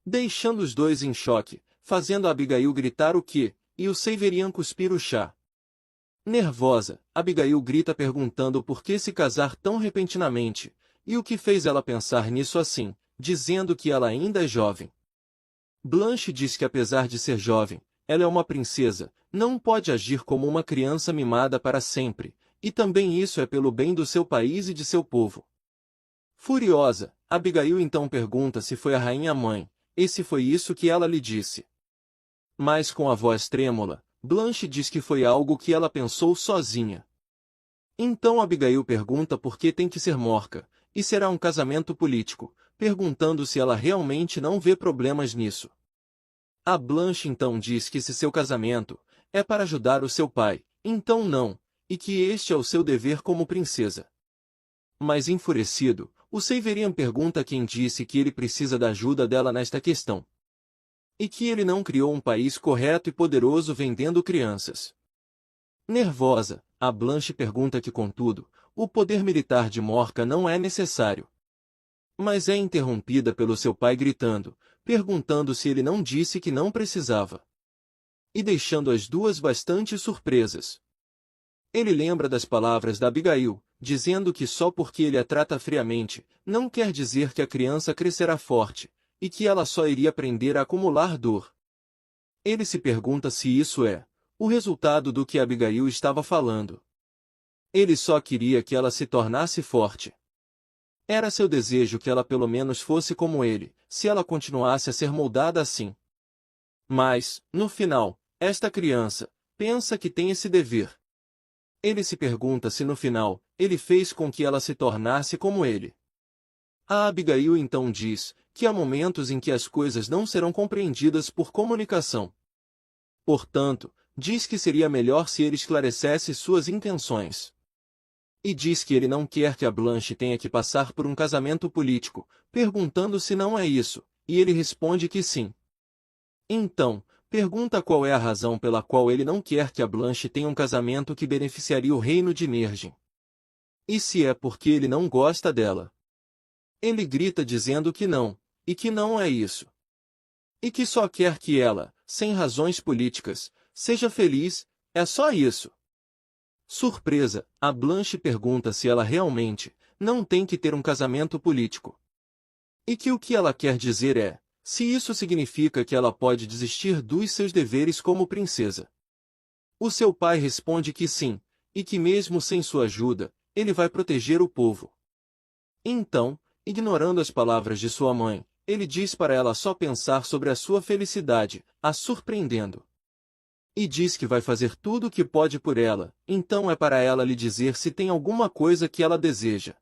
Deixando os dois em choque, fazendo a Abigail gritar o quê, e o Saverian cuspir o chá. Nervosa, Abigail grita perguntando por que se casar tão repentinamente, e o que fez ela pensar nisso assim, dizendo que ela ainda é jovem. Blanche diz que apesar de ser jovem, ela é uma princesa, não pode agir como uma criança mimada para sempre, e também isso é pelo bem do seu país e de seu povo. Furiosa, Abigail então pergunta se foi a rainha-mãe, e se foi isso que ela lhe disse. Mas com a voz trêmula, Blanche diz que foi algo que ela pensou sozinha. Então Abigail pergunta por que tem que ser morca, e será um casamento político, perguntando se ela realmente não vê problemas nisso. A Blanche então diz que se seu casamento é para ajudar o seu pai, então não, e que este é o seu dever como princesa. Mas enfurecido, o Severian pergunta quem disse que ele precisa da ajuda dela nesta questão. E que ele não criou um país correto e poderoso vendendo crianças. Nervosa, a Blanche pergunta que, contudo, o poder militar de Morca não é necessário. Mas é interrompida pelo seu pai gritando, perguntando se ele não disse que não precisava. E deixando as duas bastante surpresas. Ele lembra das palavras da Abigail, dizendo que só porque ele a trata friamente, não quer dizer que a criança crescerá forte, e que ela só iria aprender a acumular dor. Ele se pergunta se isso é o resultado do que Abigail estava falando. Ele só queria que ela se tornasse forte. Era seu desejo que ela pelo menos fosse como ele, se ela continuasse a ser moldada assim. Mas, no final, esta criança pensa que tem esse dever. Ele se pergunta se no final, ele fez com que ela se tornasse como ele. A Abigail então diz que há momentos em que as coisas não serão compreendidas por comunicação. Portanto, diz que seria melhor se ele esclarecesse suas intenções. E diz que ele não quer que a Blanche tenha que passar por um casamento político, perguntando se não é isso, e ele responde que sim. Então, pergunta qual é a razão pela qual ele não quer que a Blanche tenha um casamento que beneficiaria o reino de Nergin. E se é porque ele não gosta dela. Ele grita dizendo que não, e que não é isso. E que só quer que ela, sem razões políticas, seja feliz, é só isso. Surpresa, a Blanche pergunta se ela realmente não tem que ter um casamento político. E que o que ela quer dizer é, se isso significa que ela pode desistir dos seus deveres como princesa. O seu pai responde que sim, e que mesmo sem sua ajuda, ele vai proteger o povo. Então, ignorando as palavras de sua mãe, ele diz para ela só pensar sobre a sua felicidade, a surpreendendo. E diz que vai fazer tudo o que pode por ela, então é para ela lhe dizer se tem alguma coisa que ela deseja.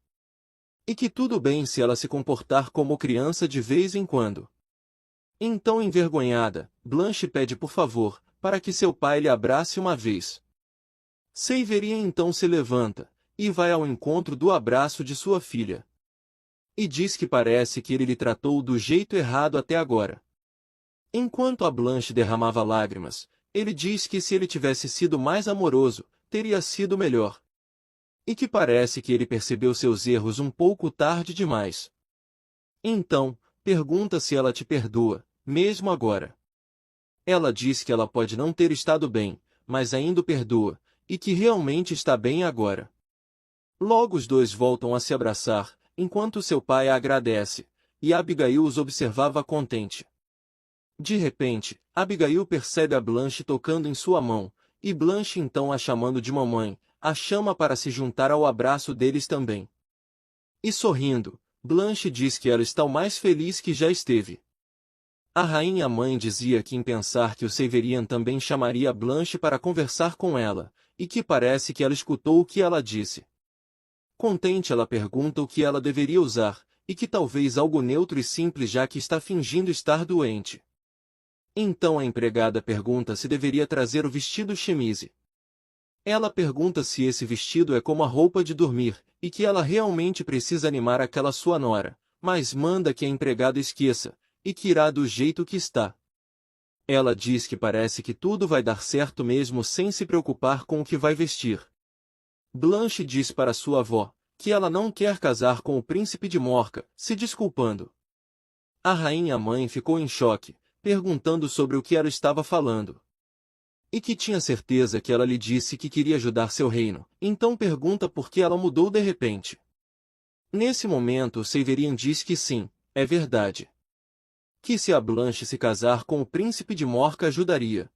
E que tudo bem se ela se comportar como criança de vez em quando. Então, envergonhada, Blanche pede por favor, para que seu pai lhe abrace uma vez. Severian então se levanta, e vai ao encontro do abraço de sua filha. E diz que parece que ele lhe tratou do jeito errado até agora. Enquanto a Blanche derramava lágrimas, ele diz que se ele tivesse sido mais amoroso, teria sido melhor. E que parece que ele percebeu seus erros um pouco tarde demais. Então, pergunta se ela te perdoa, mesmo agora. Ela diz que ela pode não ter estado bem, mas ainda o perdoa, e que realmente está bem agora. Logo os dois voltam a se abraçar, enquanto seu pai a agradece, e Abigail os observava contente. De repente, Abigail percebe a Blanche tocando em sua mão, e Blanche então a chamando de mamãe, a chama para se juntar ao abraço deles também. E sorrindo, Blanche diz que ela está o mais feliz que já esteve. A rainha-mãe dizia que em pensar que o Severian também chamaria Blanche para conversar com ela, e que parece que ela escutou o que ela disse. Contente, ela pergunta o que ela deveria usar, e que talvez algo neutro e simples, já que está fingindo estar doente. Então a empregada pergunta se deveria trazer o vestido chemise. Ela pergunta se esse vestido é como a roupa de dormir, e que ela realmente precisa animar aquela sua nora, mas manda que a empregada esqueça, e que irá do jeito que está. Ela diz que parece que tudo vai dar certo mesmo sem se preocupar com o que vai vestir. Blanche diz para sua avó que ela não quer casar com o príncipe de Morca, se desculpando. A rainha-mãe ficou em choque, perguntando sobre o que ela estava falando. E que tinha certeza que ela lhe disse que queria ajudar seu reino, então pergunta por que ela mudou de repente. Nesse momento, Severian diz que sim, é verdade. Que se a Blanche se casar com o príncipe de Morca ajudaria.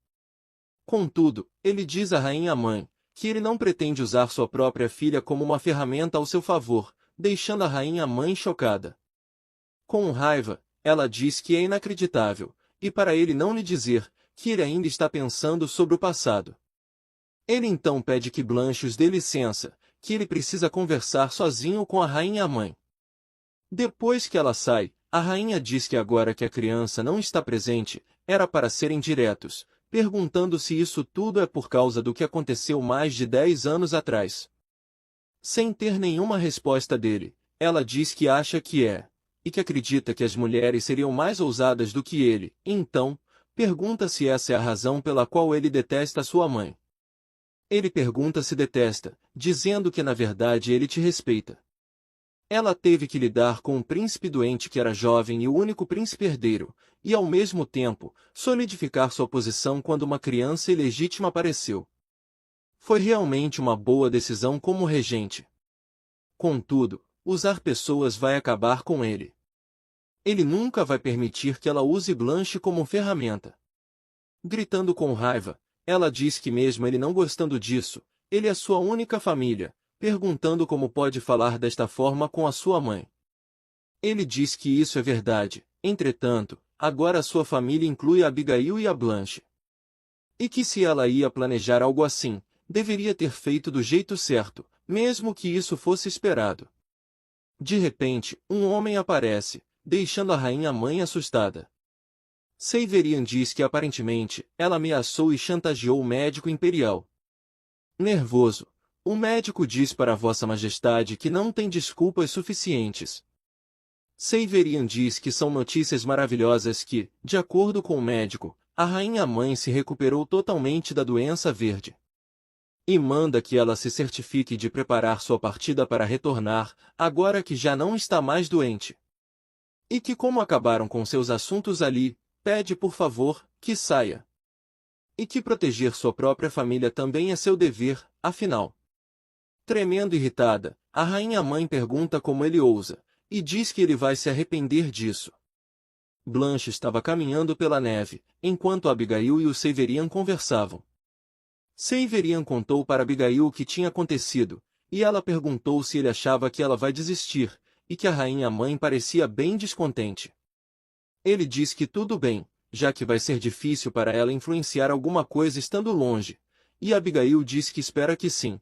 Contudo, ele diz à rainha-mãe que ele não pretende usar sua própria filha como uma ferramenta ao seu favor, deixando a rainha-mãe chocada. Com raiva, ela diz que é inacreditável, e para ele não lhe dizer que ele ainda está pensando sobre o passado. Ele então pede que Blanche os dê licença, que ele precisa conversar sozinho com a rainha-mãe. Depois que ela sai, a rainha diz que agora que a criança não está presente, era para serem diretos, perguntando se isso tudo é por causa do que aconteceu mais de 10 anos atrás. Sem ter nenhuma resposta dele, ela diz que acha que é, e que acredita que as mulheres seriam mais ousadas do que ele, então, pergunta se essa é a razão pela qual ele detesta sua mãe. Ele pergunta se detesta, dizendo que na verdade ele te respeita. Ela teve que lidar com um príncipe doente que era jovem e o único príncipe herdeiro, e ao mesmo tempo, solidificar sua posição quando uma criança ilegítima apareceu. Foi realmente uma boa decisão como regente. Contudo, usar pessoas vai acabar com ele. Ele nunca vai permitir que ela use Blanche como ferramenta. Gritando com raiva, ela diz que mesmo ele não gostando disso, ele é sua única família, perguntando como pode falar desta forma com a sua mãe. Ele diz que isso é verdade, entretanto, agora sua família inclui a Abigail e a Blanche. E que se ela ia planejar algo assim, deveria ter feito do jeito certo, mesmo que isso fosse esperado. De repente, um homem aparece, deixando a rainha-mãe assustada. Seiverian diz que aparentemente, ela ameaçou e chantageou o médico imperial. Nervoso, o médico diz para Vossa Majestade que não tem desculpas suficientes. Seiverian diz que são notícias maravilhosas que, de acordo com o médico, a rainha-mãe se recuperou totalmente da doença verde. E manda que ela se certifique de preparar sua partida para retornar, agora que já não está mais doente. E que como acabaram com seus assuntos ali, pede por favor, que saia. E que proteger sua própria família também é seu dever, afinal. Tremendo irritada, a rainha-mãe pergunta como ele ousa, e diz que ele vai se arrepender disso. Blanche estava caminhando pela neve, enquanto Abigail e o Seiverian conversavam. Seiverian contou para Abigail o que tinha acontecido, e ela perguntou se ele achava que ela vai desistir, e que a rainha-mãe parecia bem descontente. Ele diz que tudo bem, já que vai ser difícil para ela influenciar alguma coisa estando longe, e Abigail diz que espera que sim.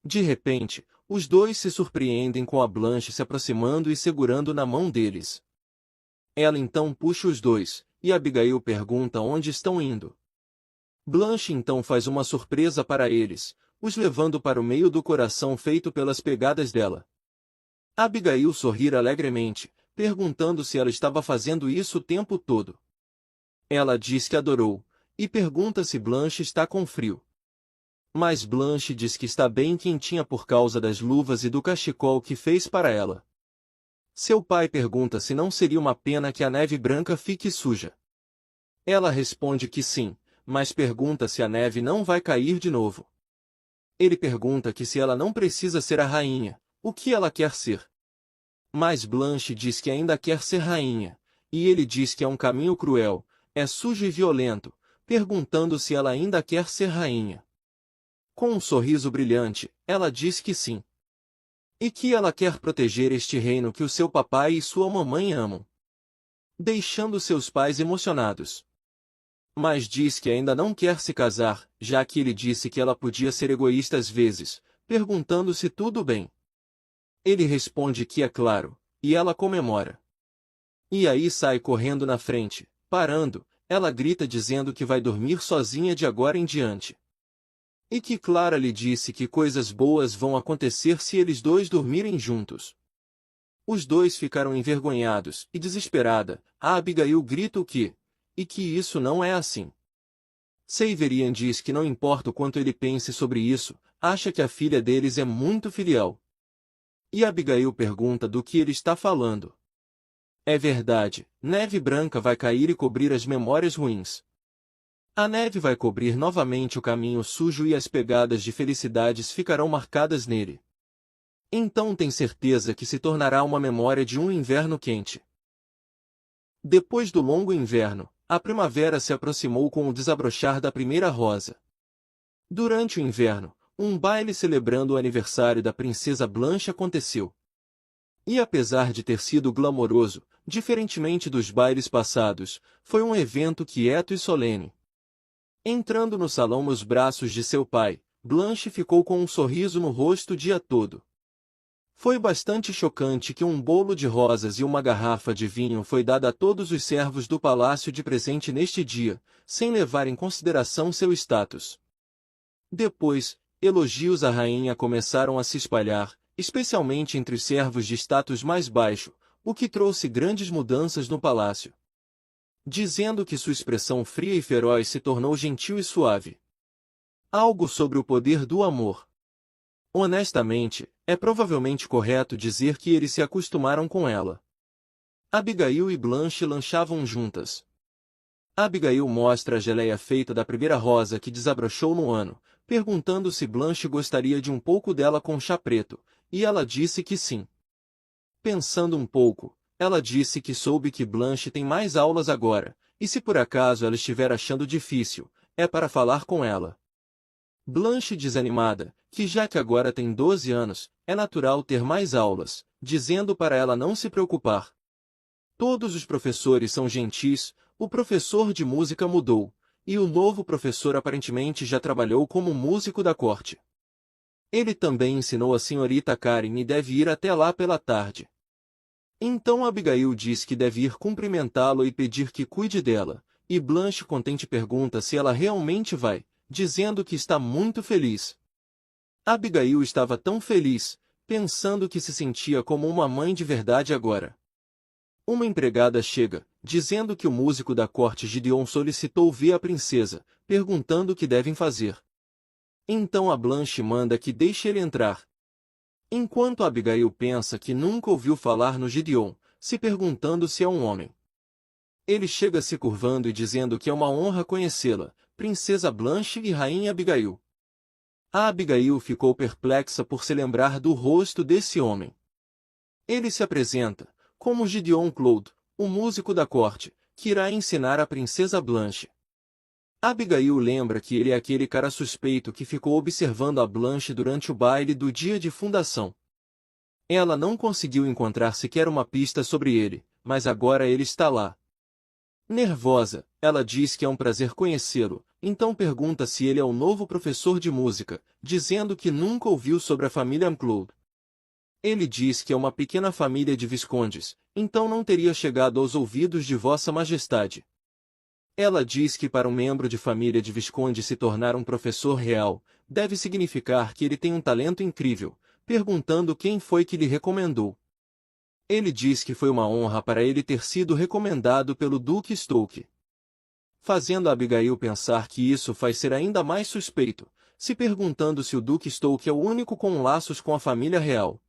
De repente, os dois se surpreendem com a Blanche se aproximando e segurando na mão deles. Ela então puxa os dois, e Abigail pergunta onde estão indo. Blanche então faz uma surpresa para eles, os levando para o meio do coração feito pelas pegadas dela. Abigail sorri alegremente, perguntando se ela estava fazendo isso o tempo todo. Ela diz que adorou, e pergunta se Blanche está com frio. Mas Blanche diz que está bem quentinha por causa das luvas e do cachecol que fez para ela. Seu pai pergunta se não seria uma pena que a neve branca fique suja. Ela responde que sim, mas pergunta se a neve não vai cair de novo. Ele pergunta que se ela não precisa ser a rainha, o que ela quer ser. Mas Blanche diz que ainda quer ser rainha, e ele diz que é um caminho cruel, é sujo e violento, perguntando se ela ainda quer ser rainha. Com um sorriso brilhante, ela diz que sim. E que ela quer proteger este reino que o seu papai e sua mamãe amam. Deixando seus pais emocionados. Mas diz que ainda não quer se casar, já que ele disse que ela podia ser egoísta às vezes, perguntando se tudo bem. Ele responde que é claro, e ela comemora. E aí sai correndo na frente, parando, ela grita dizendo que vai dormir sozinha de agora em diante. E que Clara lhe disse que coisas boas vão acontecer se eles dois dormirem juntos. Os dois ficaram envergonhados, e desesperada, a Abigail grita o que? E que isso não é assim. Seiverian diz que não importa o quanto ele pense sobre isso, acha que a filha deles é muito filial. E Abigail pergunta do que ele está falando. É verdade, neve branca vai cair e cobrir as memórias ruins. A neve vai cobrir novamente o caminho sujo e as pegadas de felicidades ficarão marcadas nele. Então tem certeza que se tornará uma memória de um inverno quente. Depois do longo inverno, a primavera se aproximou com o desabrochar da primeira rosa. Durante o inverno, um baile celebrando o aniversário da princesa Blanche aconteceu. E apesar de ter sido glamouroso, diferentemente dos bailes passados, foi um evento quieto e solene. Entrando no salão nos braços de seu pai, Blanche ficou com um sorriso no rosto o dia todo. Foi bastante chocante que um bolo de rosas e uma garrafa de vinho foi dada a todos os servos do palácio de presente neste dia, sem levar em consideração seu status. Depois, elogios à rainha começaram a se espalhar, especialmente entre os servos de status mais baixo, o que trouxe grandes mudanças no palácio. Dizendo que sua expressão fria e feroz se tornou gentil e suave. Algo sobre o poder do amor. Honestamente, é provavelmente correto dizer que eles se acostumaram com ela. Abigail e Blanche lanchavam juntas. Abigail mostra a geleia feita da primeira rosa que desabrochou no ano, perguntando se Blanche gostaria de um pouco dela com chá preto, e ela disse que sim. Pensando um pouco, ela disse que soube que Blanche tem mais aulas agora, e se por acaso ela estiver achando difícil, é para falar com ela. Blanche desanimada, que já que agora tem 12 anos, é natural ter mais aulas, dizendo para ela não se preocupar. Todos os professores são gentis, o professor de música mudou, e o novo professor aparentemente já trabalhou como músico da corte. Ele também ensinou a senhorita Karen e deve ir até lá pela tarde. Então Abigail diz que deve ir cumprimentá-lo e pedir que cuide dela, e Blanche contente pergunta se ela realmente vai, dizendo que está muito feliz. Abigail estava tão feliz, pensando que se sentia como uma mãe de verdade agora. Uma empregada chega, dizendo que o músico da corte Gideon solicitou ver a princesa, perguntando o que devem fazer. Então a Blanche manda que deixe ele entrar. Enquanto Abigail pensa que nunca ouviu falar no Gideon, se perguntando se é um homem. Ele chega se curvando e dizendo que é uma honra conhecê-la, Princesa Blanche e Rainha Abigail. A Abigail ficou perplexa por se lembrar do rosto desse homem. Ele se apresenta como Gideon Cloud, o músico da corte, que irá ensinar a Princesa Blanche. Abigail lembra que ele é aquele cara suspeito que ficou observando a Blanche durante o baile do dia de fundação. Ela não conseguiu encontrar sequer uma pista sobre ele, mas agora ele está lá. Nervosa, ela diz que é um prazer conhecê-lo, então pergunta se ele é o novo professor de música, dizendo que nunca ouviu sobre a família McLeod. Ele diz que é uma pequena família de viscondes, então não teria chegado aos ouvidos de Vossa Majestade. Ela diz que para um membro de família de visconde se tornar um professor real, deve significar que ele tem um talento incrível, perguntando quem foi que lhe recomendou. Ele diz que foi uma honra para ele ter sido recomendado pelo Duque Stoke. Fazendo Abigail pensar que isso faz ser ainda mais suspeito, se perguntando se o Duque Stoke é o único com laços com a família real.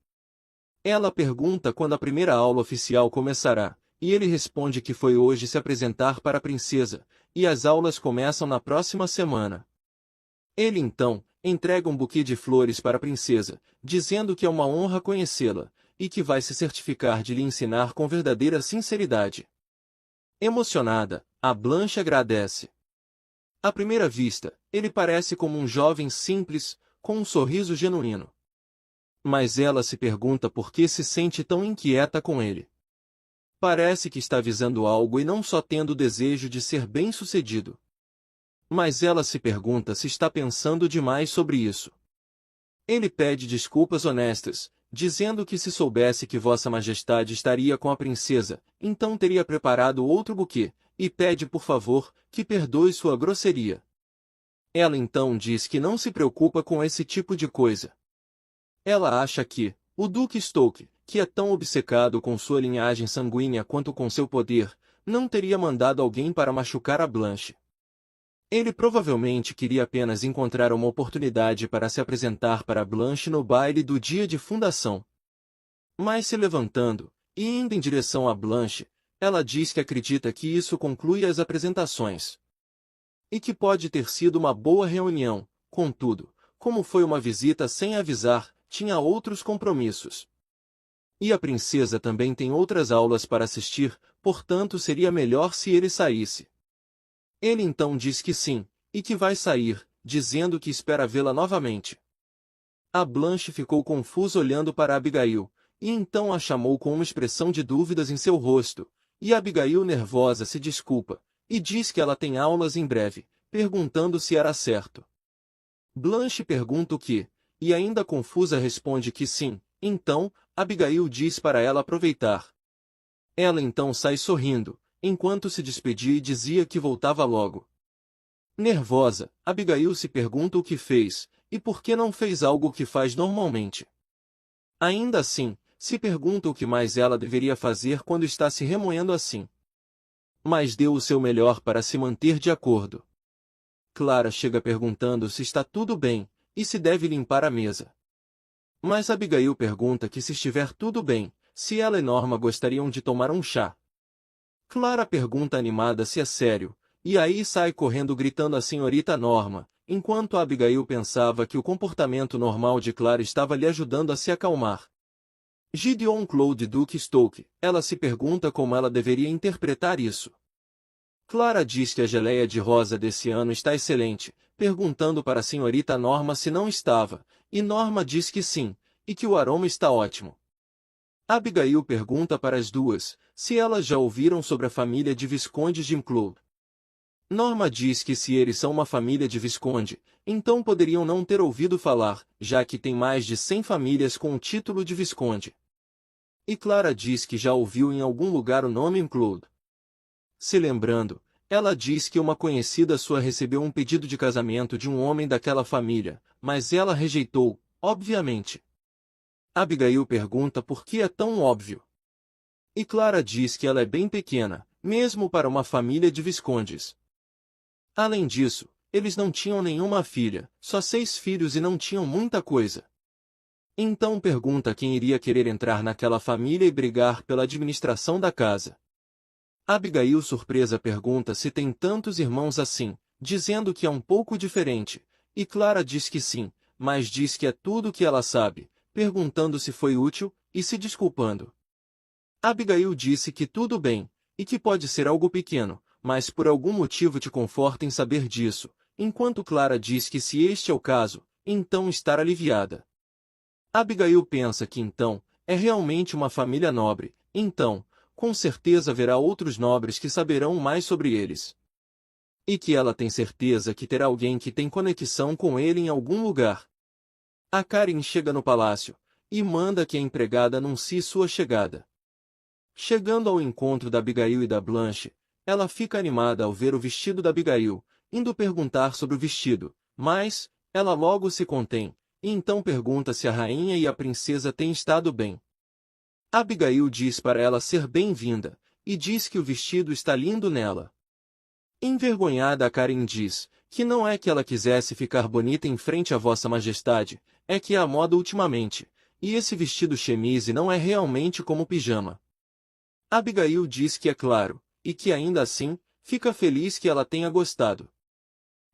Ela pergunta quando a primeira aula oficial começará, e ele responde que foi hoje se apresentar para a princesa, e as aulas começam na próxima semana. Ele então entrega um buquê de flores para a princesa, dizendo que é uma honra conhecê-la, e que vai se certificar de lhe ensinar com verdadeira sinceridade. Emocionada, a Blanche agradece. À primeira vista, ele parece como um jovem simples, com um sorriso genuíno. Mas ela se pergunta por que se sente tão inquieta com ele. Parece que está visando algo e não só tendo o desejo de ser bem-sucedido. Mas ela se pergunta se está pensando demais sobre isso. Ele pede desculpas honestas, dizendo que se soubesse que Vossa Majestade estaria com a princesa, então teria preparado outro buquê, e pede por favor, que perdoe sua grosseria. Ela então diz que não se preocupa com esse tipo de coisa. Ela acha que, o Duque Stoke, que é tão obcecado com sua linhagem sanguínea quanto com seu poder, não teria mandado alguém para machucar a Blanche. Ele provavelmente queria apenas encontrar uma oportunidade para se apresentar para Blanche no baile do dia de fundação. Mas se levantando, e indo em direção a Blanche, ela diz que acredita que isso conclui as apresentações. E que pode ter sido uma boa reunião, contudo, como foi uma visita sem avisar, tinha outros compromissos. E a princesa também tem outras aulas para assistir, portanto seria melhor se ele saísse. Ele então diz que sim, e que vai sair, dizendo que espera vê-la novamente. A Blanche ficou confusa olhando para Abigail, e então a chamou com uma expressão de dúvidas em seu rosto, e Abigail nervosa se desculpa, e diz que ela tem aulas em breve, perguntando se era certo. Blanche pergunta o que, e ainda confusa responde que sim. Então, Abigail diz para ela aproveitar. Ela então sai sorrindo, enquanto se despedia e dizia que voltava logo. Nervosa, Abigail se pergunta o que fez, e por que não fez algo que faz normalmente. Ainda assim, se pergunta o que mais ela deveria fazer quando está se remoendo assim. Mas deu o seu melhor para se manter de acordo. Clara chega perguntando se está tudo bem, e se deve limpar a mesa. Mas Abigail pergunta que se estiver tudo bem, se ela e Norma gostariam de tomar um chá. Clara pergunta animada se é sério, e aí sai correndo gritando a senhorita Norma, enquanto Abigail pensava que o comportamento normal de Clara estava lhe ajudando a se acalmar. Gideon Claude Duke Stoke, ela se pergunta como ela deveria interpretar isso. Clara diz que a geleia de rosa desse ano está excelente, perguntando para a senhorita Norma se não estava, e Norma diz que sim, e que o aroma está ótimo. Abigail pergunta para as duas se elas já ouviram sobre a família de Visconde Jim Club. Norma diz que se eles são uma família de Visconde, então poderiam não ter ouvido falar, já que tem mais de 100 famílias com o título de Visconde. E Clara diz que já ouviu em algum lugar o nome Claude. Se lembrando, ela diz que uma conhecida sua recebeu um pedido de casamento de um homem daquela família, mas ela rejeitou, obviamente. Abigail pergunta por que é tão óbvio. E Clara diz que ela é bem pequena, mesmo para uma família de viscondes. Além disso, eles não tinham nenhuma filha, só 6 filhos e não tinham muita coisa. Então pergunta quem iria querer entrar naquela família e brigar pela administração da casa. Abigail surpresa pergunta se tem tantos irmãos assim, dizendo que é um pouco diferente, e Clara diz que sim, mas diz que é tudo o que ela sabe, perguntando se foi útil, e se desculpando. Abigail disse que tudo bem, e que pode ser algo pequeno, mas por algum motivo te conforta em saber disso, enquanto Clara diz que se este é o caso, então estar aliviada. Abigail pensa que então, é realmente uma família nobre, então, com certeza haverá outros nobres que saberão mais sobre eles. E que ela tem certeza que terá alguém que tem conexão com ele em algum lugar. A Karen chega no palácio, e manda que a empregada anuncie sua chegada. Chegando ao encontro da Abigail e da Blanche, ela fica animada ao ver o vestido da Abigail, indo perguntar sobre o vestido, mas, ela logo se contém, e então pergunta se a rainha e a princesa têm estado bem. Abigail diz para ela ser bem-vinda, e diz que o vestido está lindo nela. Envergonhada, a Karen diz que não é que ela quisesse ficar bonita em frente a Vossa Majestade, é que é a moda ultimamente, e esse vestido chemise não é realmente como pijama. Abigail diz que é claro, e que ainda assim, fica feliz que ela tenha gostado.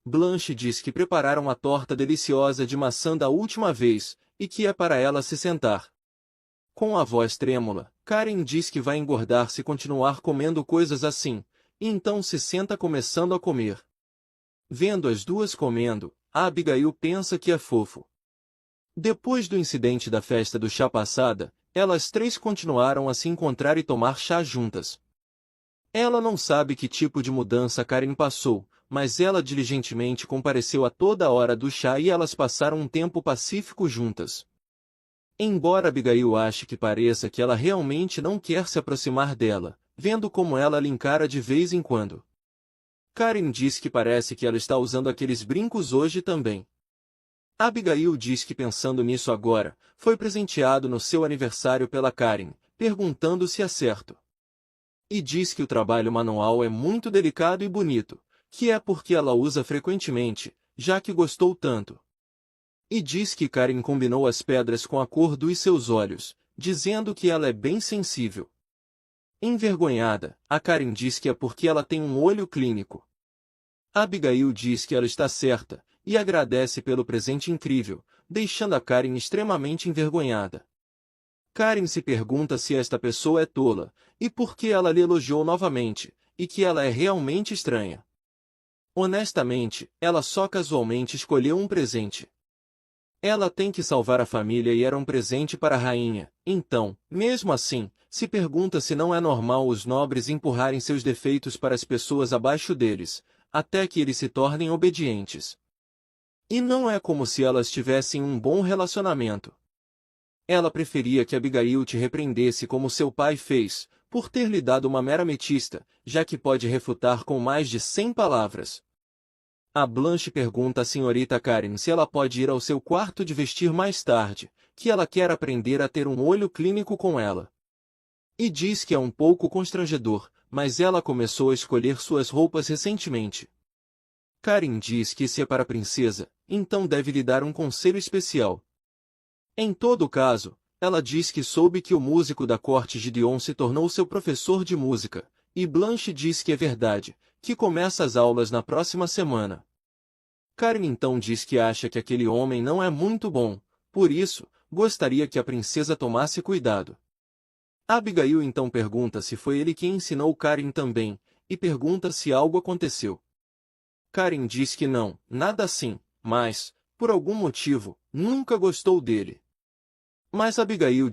Blanche diz que prepararam a torta deliciosa de maçã da última vez, e que é para ela se sentar. Com a voz trêmula, Karen diz que vai engordar se continuar comendo coisas assim, e então se senta começando a comer. Vendo as duas comendo, a Abigail pensa que é fofo. Depois do incidente da festa do chá passada, elas três continuaram a se encontrar e tomar chá juntas. Ela não sabe que tipo de mudança Karen passou, mas ela diligentemente compareceu a toda hora do chá e elas passaram um tempo pacífico juntas. Embora Abigail ache que pareça que ela realmente não quer se aproximar dela, vendo como ela lhe encara de vez em quando. Karen diz que parece que ela está usando aqueles brincos hoje também. Abigail diz que pensando nisso agora, foi presenteado no seu aniversário pela Karen, perguntando se é certo. E diz que o trabalho manual é muito delicado e bonito, que é porque ela usa frequentemente, já que gostou tanto. E diz que Karen combinou as pedras com a cor dos seus olhos, dizendo que ela é bem sensível. Envergonhada, a Karen diz que é porque ela tem um olho clínico. Abigail diz que ela está certa, e agradece pelo presente incrível, deixando a Karen extremamente envergonhada. Karen se pergunta se esta pessoa é tola, e por que ela lhe elogiou novamente, e que ela é realmente estranha. Honestamente, ela só casualmente escolheu um presente. Ela tem que salvar a família e era um presente para a rainha, então, mesmo assim, se pergunta se não é normal os nobres empurrarem seus defeitos para as pessoas abaixo deles, até que eles se tornem obedientes. E não é como se elas tivessem um bom relacionamento. Ela preferia que Abigail te repreendesse como seu pai fez, por ter lhe dado uma mera ametista, já que pode refutar com mais de 100 palavras. A Blanche pergunta à senhorita Karen se ela pode ir ao seu quarto de vestir mais tarde, que ela quer aprender a ter um olho clínico com ela. E diz que é um pouco constrangedor, mas ela começou a escolher suas roupas recentemente. Karen diz que se é para a princesa, então deve lhe dar um conselho especial. Em todo caso, ela diz que soube que o músico da corte Gideon se tornou seu professor de música, e Blanche diz que é verdade, que começa as aulas na próxima semana. Karen então diz que acha que aquele homem não é muito bom, por isso, gostaria que a princesa tomasse cuidado. Abigail então pergunta se foi ele quem ensinou Karen também, e pergunta se algo aconteceu. Karen diz que não, nada assim, mas, por algum motivo, nunca gostou dele. Mas Abigail